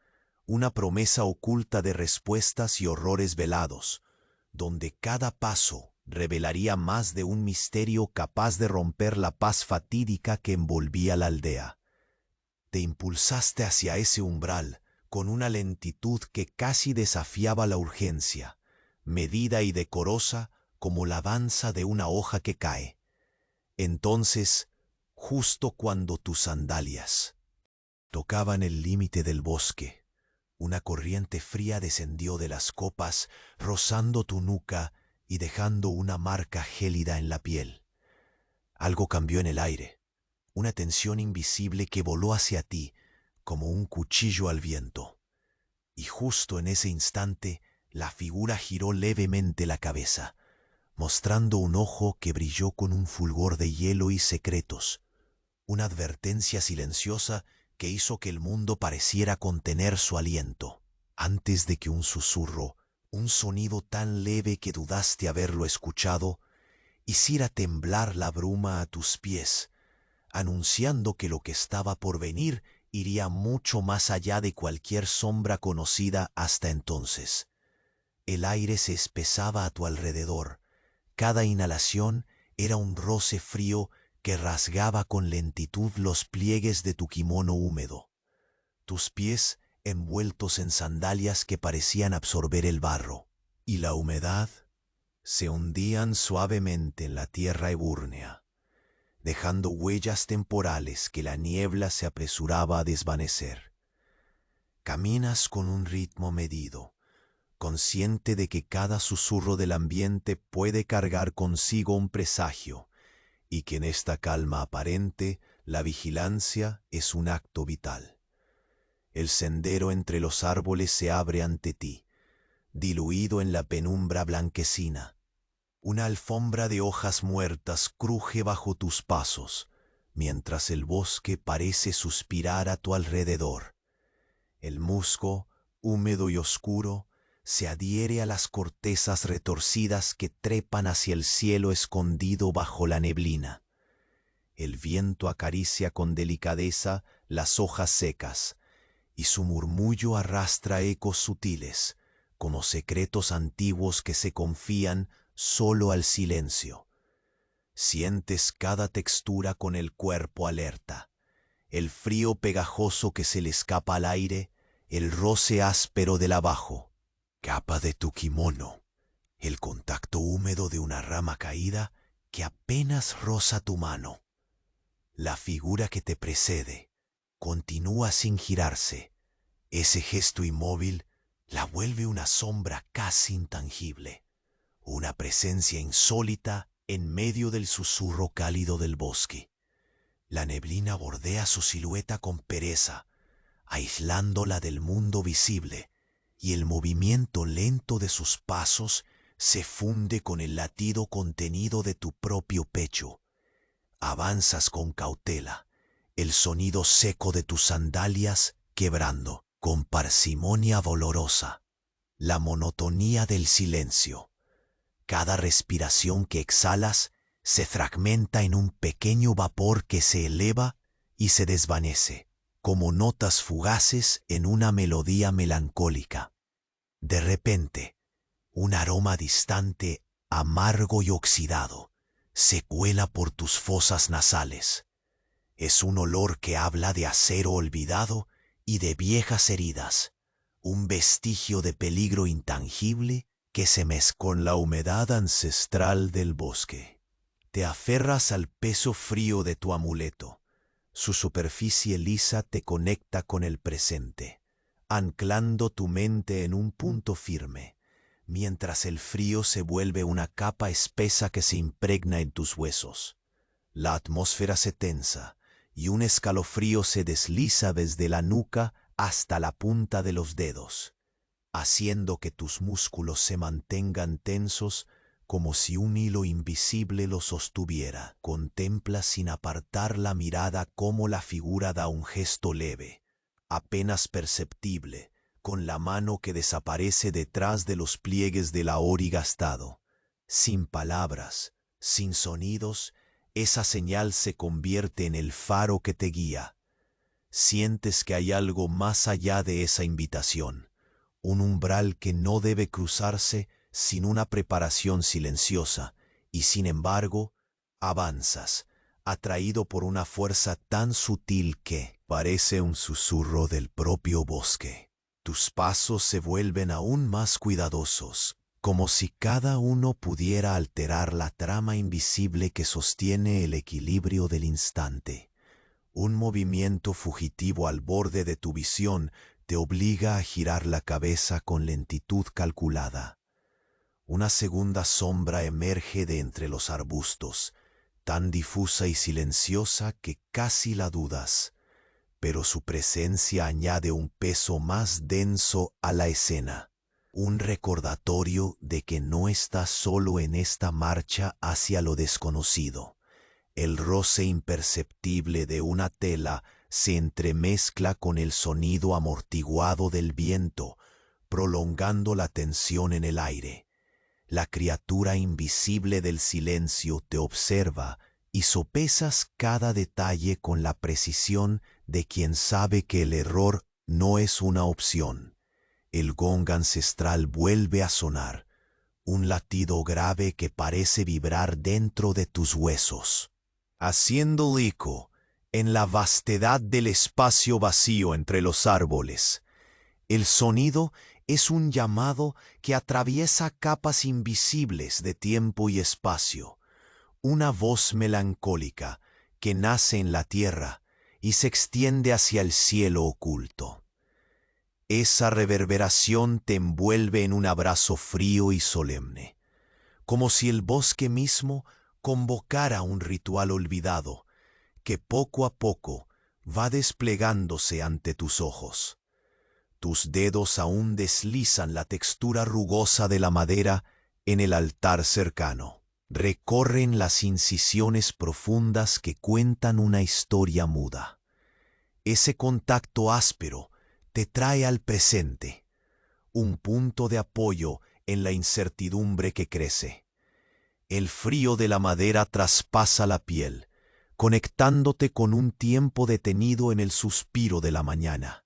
una promesa oculta de respuestas y horrores velados, donde cada paso revelaría más de un misterio capaz de romper la paz fatídica que envolvía la aldea. Te impulsaste hacia ese umbral con una lentitud que casi desafiaba la urgencia, medida y decorosa como la danza de una hoja que cae. Entonces, justo cuando tus sandalias tocaban el límite del bosque, una corriente fría descendió de las copas, rozando tu nuca y dejando una marca gélida en la piel. Algo cambió en el aire, una tensión invisible que voló hacia ti como un cuchillo al viento. Y justo en ese instante, la figura giró levemente la cabeza, mostrando un ojo que brilló con un fulgor de hielo y secretos, una advertencia silenciosa que hizo que el mundo pareciera contener su aliento, antes de que un susurro, un sonido tan leve que dudaste haberlo escuchado, hiciera temblar la bruma a tus pies, anunciando que lo que estaba por venir iría mucho más allá de cualquier sombra conocida hasta entonces. El aire se espesaba a tu alrededor. Cada inhalación era un roce frío que rasgaba con lentitud los pliegues de tu kimono húmedo. Tus pies envueltos en sandalias que parecían absorber el barro, y la humedad se hundían suavemente en la tierra ebúrnea, dejando huellas temporales que la niebla se apresuraba a desvanecer. Caminas con un ritmo medido, consciente de que cada susurro del ambiente puede cargar consigo un presagio, y que en esta calma aparente la vigilancia es un acto vital. El sendero entre los árboles se abre ante ti, diluido en la penumbra blanquecina. Una alfombra de hojas muertas cruje bajo tus pasos, mientras el bosque parece suspirar a tu alrededor. El musgo, húmedo y oscuro, se adhiere a las cortezas retorcidas que trepan hacia el cielo escondido bajo la neblina. El viento acaricia con delicadeza las hojas secas, y su murmullo arrastra ecos sutiles, como secretos antiguos que se confían solo al silencio. Sientes cada textura con el cuerpo alerta, el frío pegajoso que se le escapa al aire, el roce áspero del abajo, capa de tu kimono, el contacto húmedo de una rama caída que apenas roza tu mano. La figura que te precede continúa sin girarse. Ese gesto inmóvil la vuelve una sombra casi intangible, una presencia insólita en medio del susurro cálido del bosque. La neblina bordea su silueta con pereza, aislándola del mundo visible, y el movimiento lento de sus pasos se funde con el latido contenido de tu propio pecho. Avanzas con cautela, el sonido seco de tus sandalias quebrando, con parsimonia dolorosa, la monotonía del silencio. Cada respiración que exhalas se fragmenta en un pequeño vapor que se eleva y se desvanece, como notas fugaces en una melodía melancólica. De repente, un aroma distante, amargo y oxidado, se cuela por tus fosas nasales. Es un olor que habla de acero olvidado y de viejas heridas, un vestigio de peligro intangible que se mezcla con la humedad ancestral del bosque. Te aferras al peso frío de tu amuleto. Su superficie lisa te conecta con el presente, anclando tu mente en un punto firme, mientras el frío se vuelve una capa espesa que se impregna en tus huesos. La atmósfera se tensa y un escalofrío se desliza desde la nuca hasta la punta de los dedos, haciendo que tus músculos se mantengan tensos como si un hilo invisible los sostuviera. Contemplas sin apartar la mirada cómo la figura da un gesto leve, apenas perceptible, con la mano que desaparece detrás de los pliegues del ahori gastado. Sin palabras, sin sonidos, esa señal se convierte en el faro que te guía. Sientes que hay algo más allá de esa invitación, un umbral que no debe cruzarse sin una preparación silenciosa, y sin embargo, avanzas, atraído por una fuerza tan sutil que parece un susurro del propio bosque. Tus pasos se vuelven aún más cuidadosos, como si cada uno pudiera alterar la trama invisible que sostiene el equilibrio del instante. Un movimiento fugitivo al borde de tu visión te obliga a girar la cabeza con lentitud calculada. Una segunda sombra emerge de entre los arbustos, tan difusa y silenciosa que casi la dudas, pero su presencia añade un peso más denso a la escena, un recordatorio de que no estás solo en esta marcha hacia lo desconocido. El roce imperceptible de una tela se entremezcla con el sonido amortiguado del viento, prolongando la tensión en el aire. La criatura invisible del silencio te observa y sopesas cada detalle con la precisión de quien sabe que el error no es una opción. El gong ancestral vuelve a sonar, un latido grave que parece vibrar dentro de tus huesos, haciendo eco en la vastedad del espacio vacío entre los árboles. El sonido es un llamado que atraviesa capas invisibles de tiempo y espacio, una voz melancólica que nace en la tierra y se extiende hacia el cielo oculto. Esa reverberación te envuelve en un abrazo frío y solemne, como si el bosque mismo convocara un ritual olvidado que poco a poco va desplegándose ante tus ojos. Tus dedos aún deslizan la textura rugosa de la madera en el altar cercano. Recorren las incisiones profundas que cuentan una historia muda. Ese contacto áspero te trae al presente, un punto de apoyo en la incertidumbre que crece. El frío de la madera traspasa la piel, conectándote con un tiempo detenido en el suspiro de la mañana.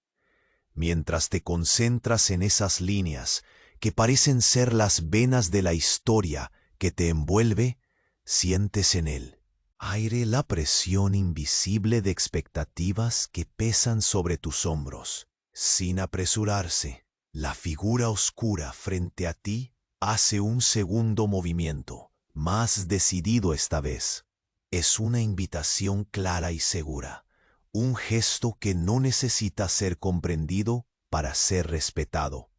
Mientras te concentras en esas líneas que parecen ser las venas de la historia que te envuelve, sientes en el aire la presión invisible de expectativas que pesan sobre tus hombros. Sin apresurarse, la figura oscura frente a ti hace un segundo movimiento, más decidido esta vez. Es una invitación clara y segura, un gesto que no necesita ser comprendido para ser respetado.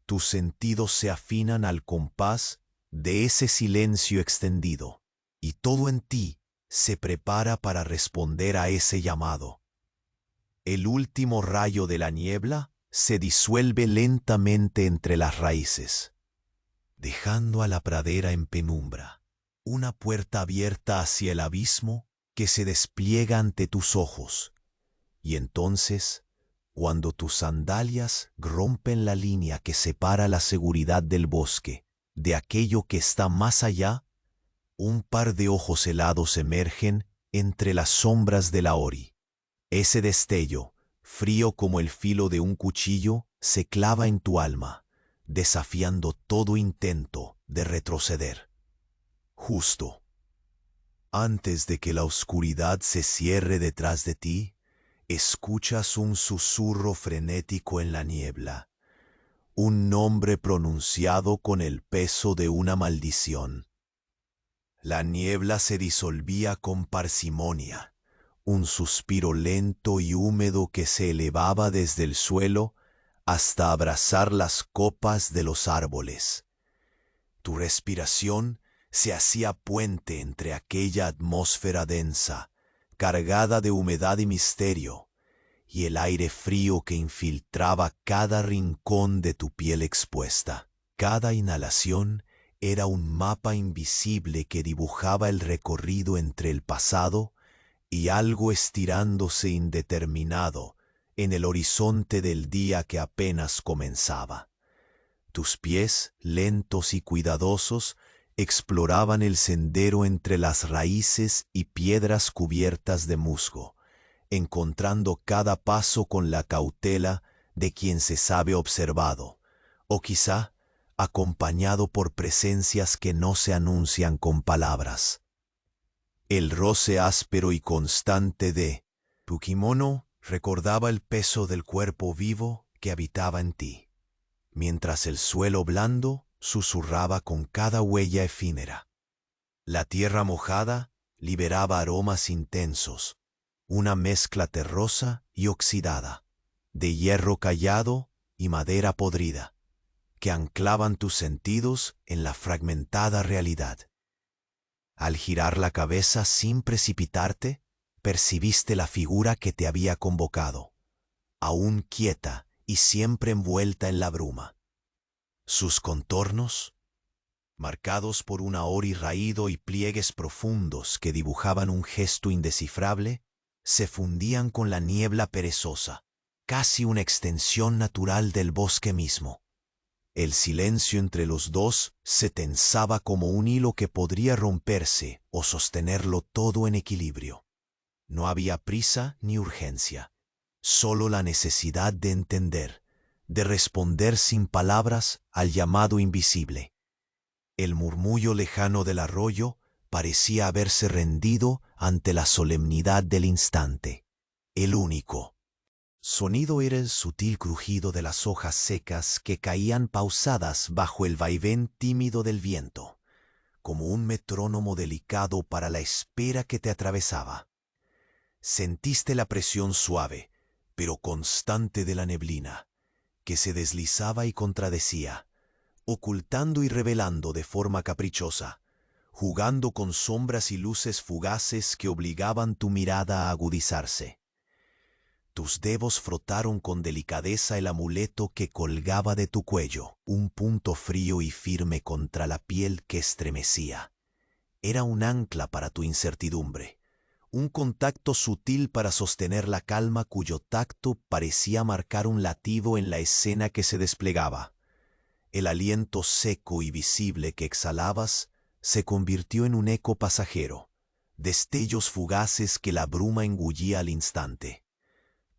Tus sentidos se afinan al compás de ese silencio extendido, y todo en ti se prepara para responder a ese llamado. El último rayo de la niebla se disuelve lentamente entre las raíces, dejando a la pradera en penumbra, una puerta abierta hacia el abismo que se despliega ante tus ojos. Y entonces, cuando tus sandalias rompen la línea que separa la seguridad del bosque de aquello que está más allá, un par de ojos helados emergen entre las sombras de la Ori. Ese destello, frío como el filo de un cuchillo, se clava en tu alma, desafiando todo intento de retroceder. Justo antes de que la oscuridad se cierre detrás de ti, escuchas un susurro frenético en la niebla, un nombre pronunciado con el peso de una maldición. La niebla se disolvía con parsimonia, un suspiro lento y húmedo que se elevaba desde el suelo hasta abrazar las copas de los árboles. Tu respiración se hacía puente entre aquella atmósfera densa, cargada de humedad y misterio, y el aire frío que infiltraba cada rincón de tu piel expuesta. Cada inhalación era un mapa invisible que dibujaba el recorrido entre el pasado y algo estirándose indeterminado en el horizonte del día que apenas comenzaba. Tus pies, lentos y cuidadosos, exploraban el sendero entre las raíces y piedras cubiertas de musgo, encontrando cada paso con la cautela de quien se sabe observado, o quizá acompañado por presencias que no se anuncian con palabras. El roce áspero y constante de tu kimono recordaba el peso del cuerpo vivo que habitaba en ti, mientras el suelo blando susurraba con cada huella efímera. La tierra mojada liberaba aromas intensos, una mezcla terrosa y oxidada, de hierro callado y madera podrida, que anclaban tus sentidos en la fragmentada realidad. Al girar la cabeza sin precipitarte, percibiste la figura que te había convocado, aún quieta y siempre envuelta en la bruma. Sus contornos, marcados por un Ori raído y pliegues profundos que dibujaban un gesto indescifrable, se fundían con la niebla perezosa, casi una extensión natural del bosque mismo. El silencio entre los dos se tensaba como un hilo que podría romperse o sostenerlo todo en equilibrio. No había prisa ni urgencia, solo la necesidad de entender, de responder sin palabras al llamado invisible. El murmullo lejano del arroyo parecía haberse rendido ante la solemnidad del instante. El único sonido era el sutil crujido de las hojas secas que caían pausadas bajo el vaivén tímido del viento, como un metrónomo delicado para la espera que te atravesaba. Sentiste la presión suave, pero constante de la neblina, que se deslizaba y contradecía, ocultando y revelando de forma caprichosa, jugando con sombras y luces fugaces que obligaban tu mirada a agudizarse. Tus dedos frotaron con delicadeza el amuleto que colgaba de tu cuello, un punto frío y firme contra la piel que estremecía. Era un ancla para tu incertidumbre, un contacto sutil para sostener la calma cuyo tacto parecía marcar un latido en la escena que se desplegaba. El aliento seco y visible que exhalabas se convirtió en un eco pasajero, destellos fugaces que la bruma engullía al instante.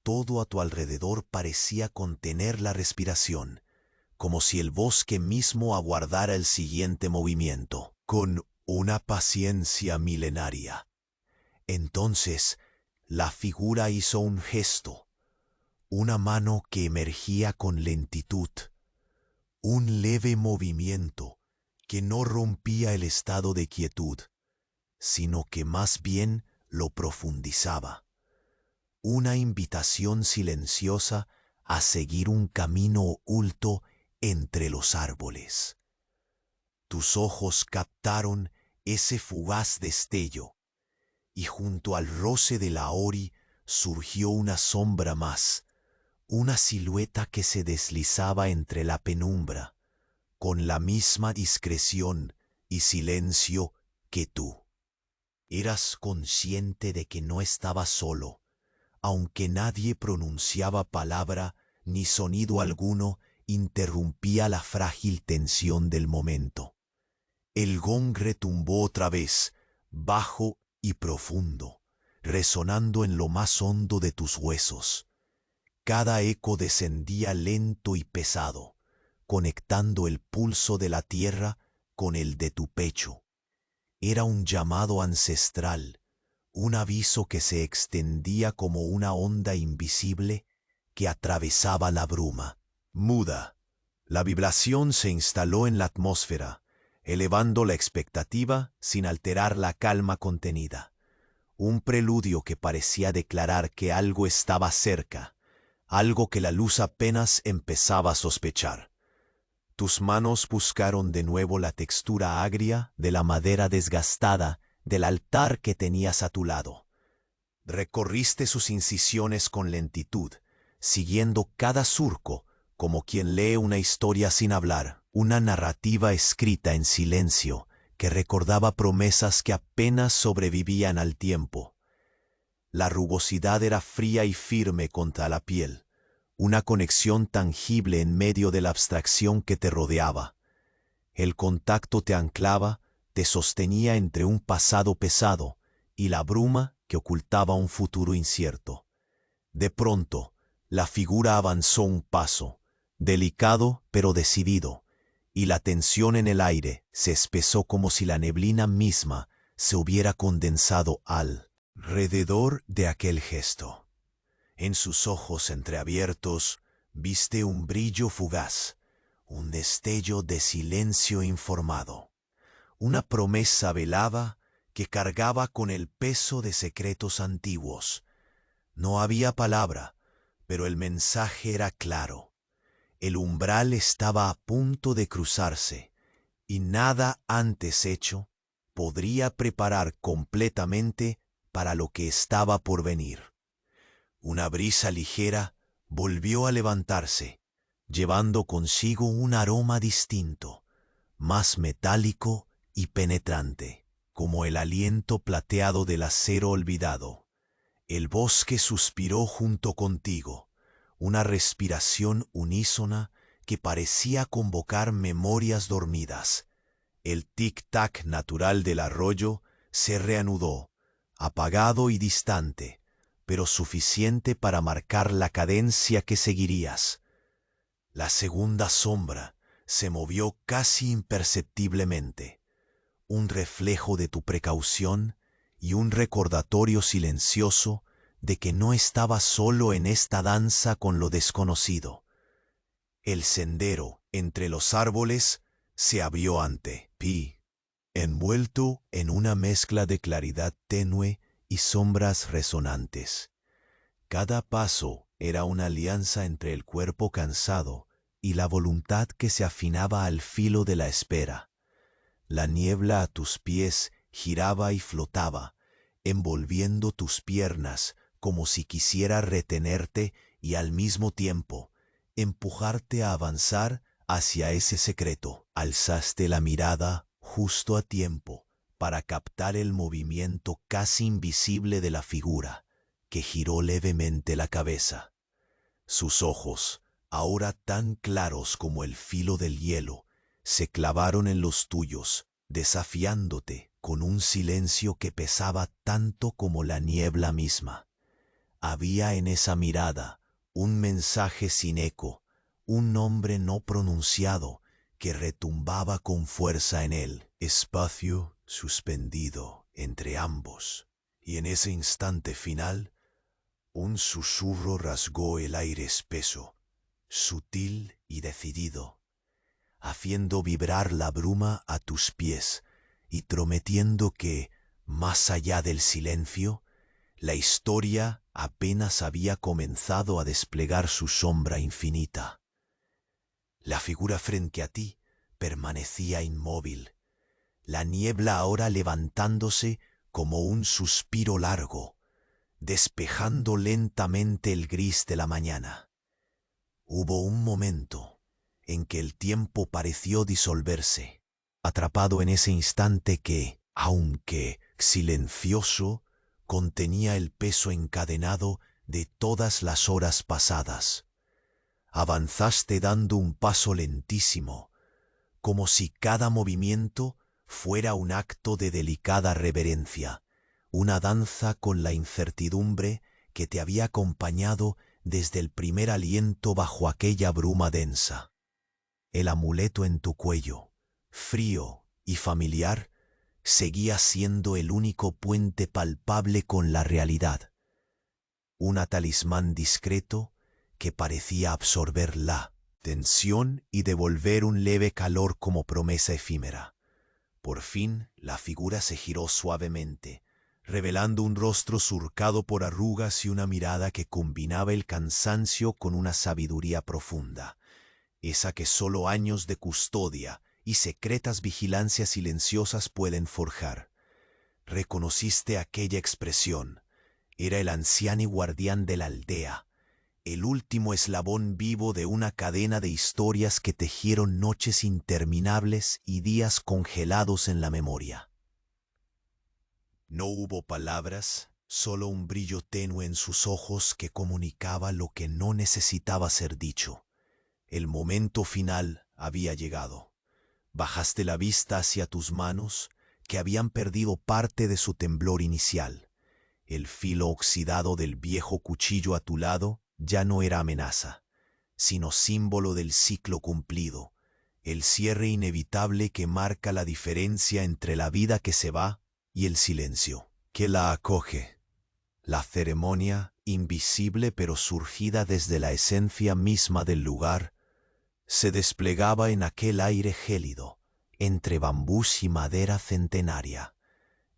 Todo a tu alrededor parecía contener la respiración, como si el bosque mismo aguardara el siguiente movimiento, con una paciencia milenaria. Entonces, la figura hizo un gesto, una mano que emergía con lentitud, un leve movimiento que no rompía el estado de quietud, sino que más bien lo profundizaba. Una invitación silenciosa a seguir un camino oculto entre los árboles. Tus ojos captaron ese fugaz destello, y junto al roce de la Ori surgió una sombra más, una silueta que se deslizaba entre la penumbra, con la misma discreción y silencio que tú. Eras consciente de que no estabas solo, aunque nadie pronunciaba palabra ni sonido alguno interrumpía la frágil tensión del momento. El gong retumbó otra vez, bajo y profundo, resonando en lo más hondo de tus huesos. Cada eco descendía lento y pesado, conectando el pulso de la tierra con el de tu pecho. Era un llamado ancestral, un aviso que se extendía como una onda invisible que atravesaba la bruma. Muda, la vibración se instaló en la atmósfera, elevando la expectativa sin alterar la calma contenida. Un preludio que parecía declarar que algo estaba cerca, algo que la luz apenas empezaba a sospechar. Tus manos buscaron de nuevo la textura agria de la madera desgastada del altar que tenías a tu lado. Recorriste sus incisiones con lentitud, siguiendo cada surco como quien lee una historia sin hablar, una narrativa escrita en silencio que recordaba promesas que apenas sobrevivían al tiempo. La rugosidad era fría y firme contra la piel, una conexión tangible en medio de la abstracción que te rodeaba. El contacto te anclaba, te sostenía entre un pasado pesado y la bruma que ocultaba un futuro incierto. De pronto, la figura avanzó un paso, delicado pero decidido, y la tensión en el aire se espesó como si la neblina misma se hubiera condensado alrededor de aquel gesto. En sus ojos entreabiertos viste un brillo fugaz, un destello de silencio informado. Una promesa velada que cargaba con el peso de secretos antiguos. No había palabra, pero el mensaje era claro. El umbral estaba a punto de cruzarse, y nada antes hecho podría preparar completamente para lo que estaba por venir. Una brisa ligera volvió a levantarse, llevando consigo un aroma distinto, más metálico y penetrante, como el aliento plateado del acero olvidado. El bosque suspiró junto contigo, una respiración unísona que parecía convocar memorias dormidas. El tic-tac natural del arroyo se reanudó, apagado y distante, pero suficiente para marcar la cadencia que seguirías. La segunda sombra se movió casi imperceptiblemente, un reflejo de tu precaución y un recordatorio silencioso de que no estabas solo en esta danza con lo desconocido. El sendero entre los árboles se abrió ante Pi, envuelto en una mezcla de claridad tenue y sombras resonantes. Cada paso era una alianza entre el cuerpo cansado y la voluntad que se afinaba al filo de la espera. La niebla a tus pies giraba y flotaba, envolviendo tus piernas como si quisiera retenerte y al mismo tiempo empujarte a avanzar hacia ese secreto. Alzaste la mirada justo a tiempo para captar el movimiento casi invisible de la figura, que giró levemente la cabeza. Sus ojos, ahora tan claros como el filo del hielo, se clavaron en los tuyos, desafiándote con un silencio que pesaba tanto como la niebla misma. Había en esa mirada un mensaje sin eco, un nombre no pronunciado que retumbaba con fuerza en él. Espacio suspendido entre ambos, y en ese instante final, un susurro rasgó el aire espeso, sutil y decidido, haciendo vibrar la bruma a tus pies y prometiendo que, Más allá del silencio, la historia apenas había comenzado a desplegar su sombra infinita. La figura frente a ti permanecía inmóvil, la niebla ahora levantándose como un suspiro largo, despejando lentamente el gris de la mañana. Hubo un momento en que el tiempo pareció disolverse, atrapado en ese instante que, aunque silencioso, contenía el peso encadenado de todas las horas pasadas. Avanzaste dando un paso lentísimo, como si cada movimiento fuera un acto de delicada reverencia, una danza con la incertidumbre que te había acompañado desde el primer aliento bajo aquella bruma densa. El amuleto en tu cuello, frío y familiar, seguía siendo el único puente palpable con la realidad. Un talismán discreto que parecía absorber la tensión y devolver un leve calor como promesa efímera. Por fin la figura se giró suavemente, revelando un rostro surcado por arrugas y una mirada que combinaba el cansancio con una sabiduría profunda, esa que solo años de custodia y secretas vigilancias silenciosas pueden forjar. Reconociste aquella expresión. Era el anciano y guardián de la aldea, el último eslabón vivo de una cadena de historias que tejieron noches interminables y días congelados en la memoria. No hubo palabras, solo un brillo tenue en sus ojos que comunicaba lo que no necesitaba ser dicho. El momento final había llegado. Bajaste la vista hacia tus manos, que habían perdido parte de su temblor inicial. El filo oxidado del viejo cuchillo a tu lado ya no era amenaza, sino símbolo del ciclo cumplido, el cierre inevitable que marca la diferencia entre la vida que se va y el silencio que la acoge. La ceremonia, invisible pero surgida desde la esencia misma del lugar, se desplegaba en aquel aire gélido, entre bambús y madera centenaria.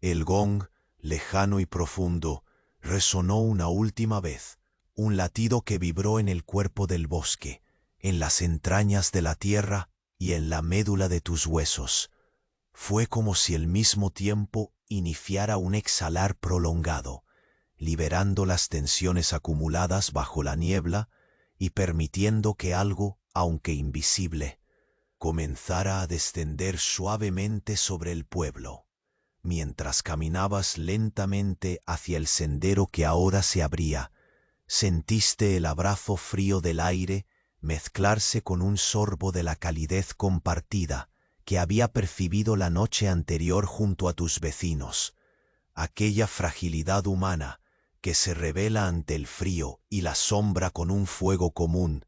El gong, lejano y profundo, resonó una última vez, un latido que vibró en el cuerpo del bosque, en las entrañas de la tierra y en la médula de tus huesos. Fue como si el mismo tiempo iniciara un exhalar prolongado, liberando las tensiones acumuladas bajo la niebla y permitiendo que algo, aunque invisible, comenzara a descender suavemente sobre el pueblo. Mientras caminabas lentamente hacia el sendero que ahora se abría, sentiste el abrazo frío del aire mezclarse con un sorbo de la calidez compartida que había percibido la noche anterior junto a tus vecinos. Aquella fragilidad humana que se revela ante el frío y la sombra con un fuego común,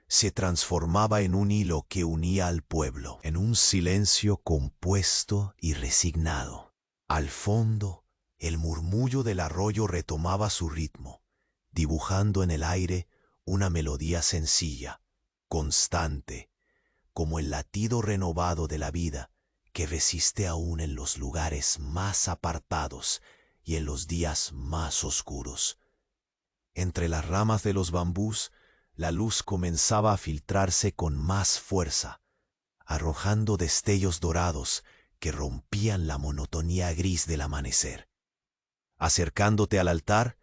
se transformaba en un hilo que unía al pueblo, en un silencio compuesto y resignado. Al fondo, el murmullo del arroyo retomaba su ritmo, dibujando en el aire una melodía sencilla, constante, como el latido renovado de la vida que resiste aún en los lugares más apartados y en los días más oscuros. Entre las ramas de los bambús, la luz comenzaba a filtrarse con más fuerza, arrojando destellos dorados que rompían la monotonía gris del amanecer. Acercándote al altar,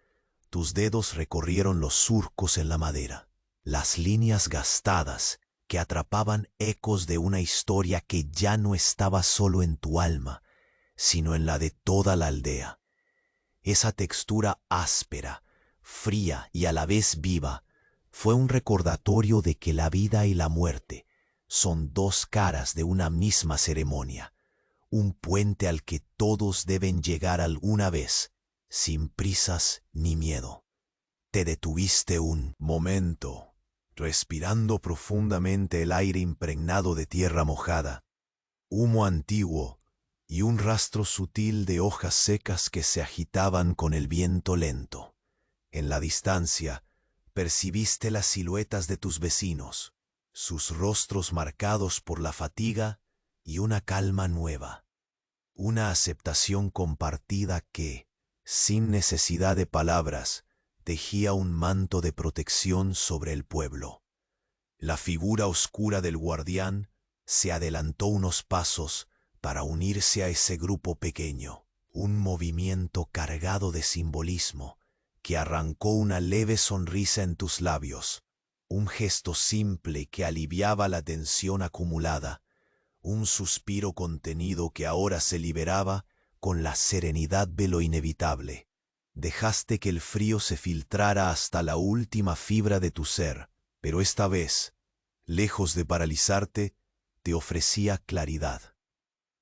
tus dedos recorrieron los surcos en la madera, las líneas gastadas que atrapaban ecos de una historia que ya no estaba solo en tu alma, sino en la de toda la aldea. Esa textura áspera, fría y a la vez viva, fue un recordatorio de que la vida y la muerte son dos caras de una misma ceremonia, un puente al que todos deben llegar alguna vez, sin prisas ni miedo. Te detuviste un momento, respirando profundamente el aire impregnado de tierra mojada, humo antiguo y un rastro sutil de hojas secas que se agitaban con el viento lento. En la distancia, percibiste las siluetas de tus vecinos, sus rostros marcados por la fatiga y una calma nueva. una aceptación compartida que, sin necesidad de palabras, tejía un manto de protección sobre el pueblo. La figura oscura del guardián se adelantó unos pasos para unirse a ese grupo pequeño, un movimiento cargado de simbolismo que arrancó una leve sonrisa en tus labios, un gesto simple que aliviaba la tensión acumulada, un suspiro contenido que ahora se liberaba con la serenidad de lo inevitable. Dejaste que el frío se filtrara hasta la última fibra de tu ser, pero esta vez, lejos de paralizarte, te ofrecía claridad.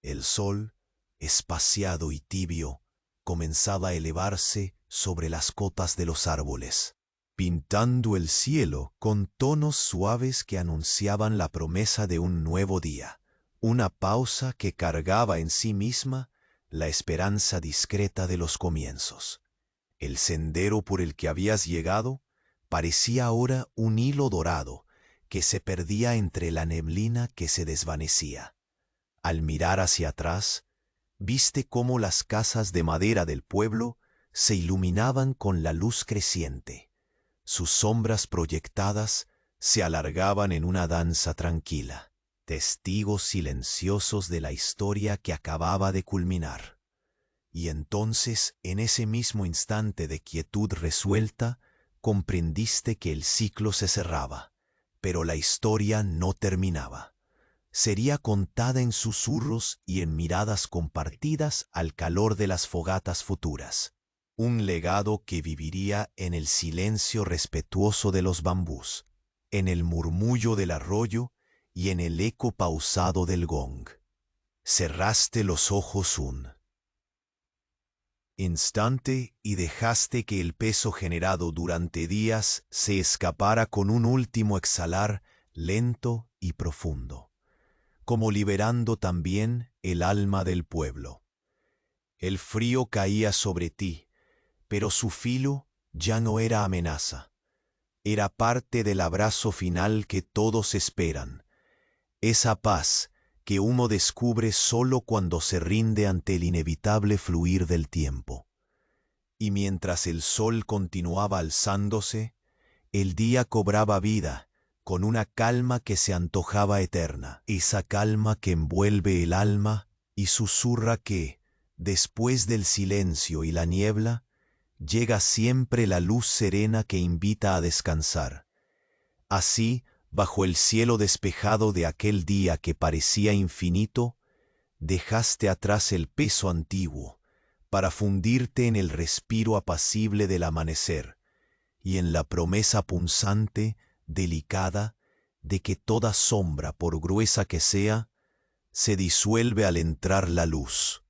El sol, espaciado y tibio, comenzaba a elevarse sobre las copas de los árboles, pintando el cielo con tonos suaves que anunciaban la promesa de un nuevo día, una pausa que cargaba en sí misma la esperanza discreta de los comienzos. El sendero por el que habías llegado parecía ahora un hilo dorado que se perdía entre la neblina que se desvanecía. Al mirar hacia atrás, viste cómo las casas de madera del pueblo se iluminaban con la luz creciente. Sus sombras proyectadas se alargaban en una danza tranquila, testigos silenciosos de la historia que acababa de culminar. Y entonces, en ese mismo instante de quietud resuelta, comprendiste que el ciclo se cerraba, pero la historia no terminaba. Sería contada en susurros y en miradas compartidas al calor de las fogatas futuras. Un legado que viviría en el silencio respetuoso de los bambús, en el murmullo del arroyo y en el eco pausado del gong. Cerraste los ojos un instante y dejaste que el peso generado durante días se escapara con un último exhalar lento y profundo, como liberando también el alma del pueblo. El frío caía sobre ti, pero su filo ya no era amenaza. Era parte del abrazo final que todos esperan, esa paz que uno descubre solo cuando se rinde ante el inevitable fluir del tiempo. Y mientras el sol continuaba alzándose, el día cobraba vida, con una calma que se antojaba eterna, esa calma que envuelve el alma y susurra que, después del silencio y la niebla, llega siempre la luz serena que invita a descansar. Así, bajo el cielo despejado de aquel día que parecía infinito, dejaste atrás el peso antiguo para fundirte en el respiro apacible del amanecer y en la promesa punzante, delicada, de que toda sombra, por gruesa que sea, se disuelve al entrar la luz.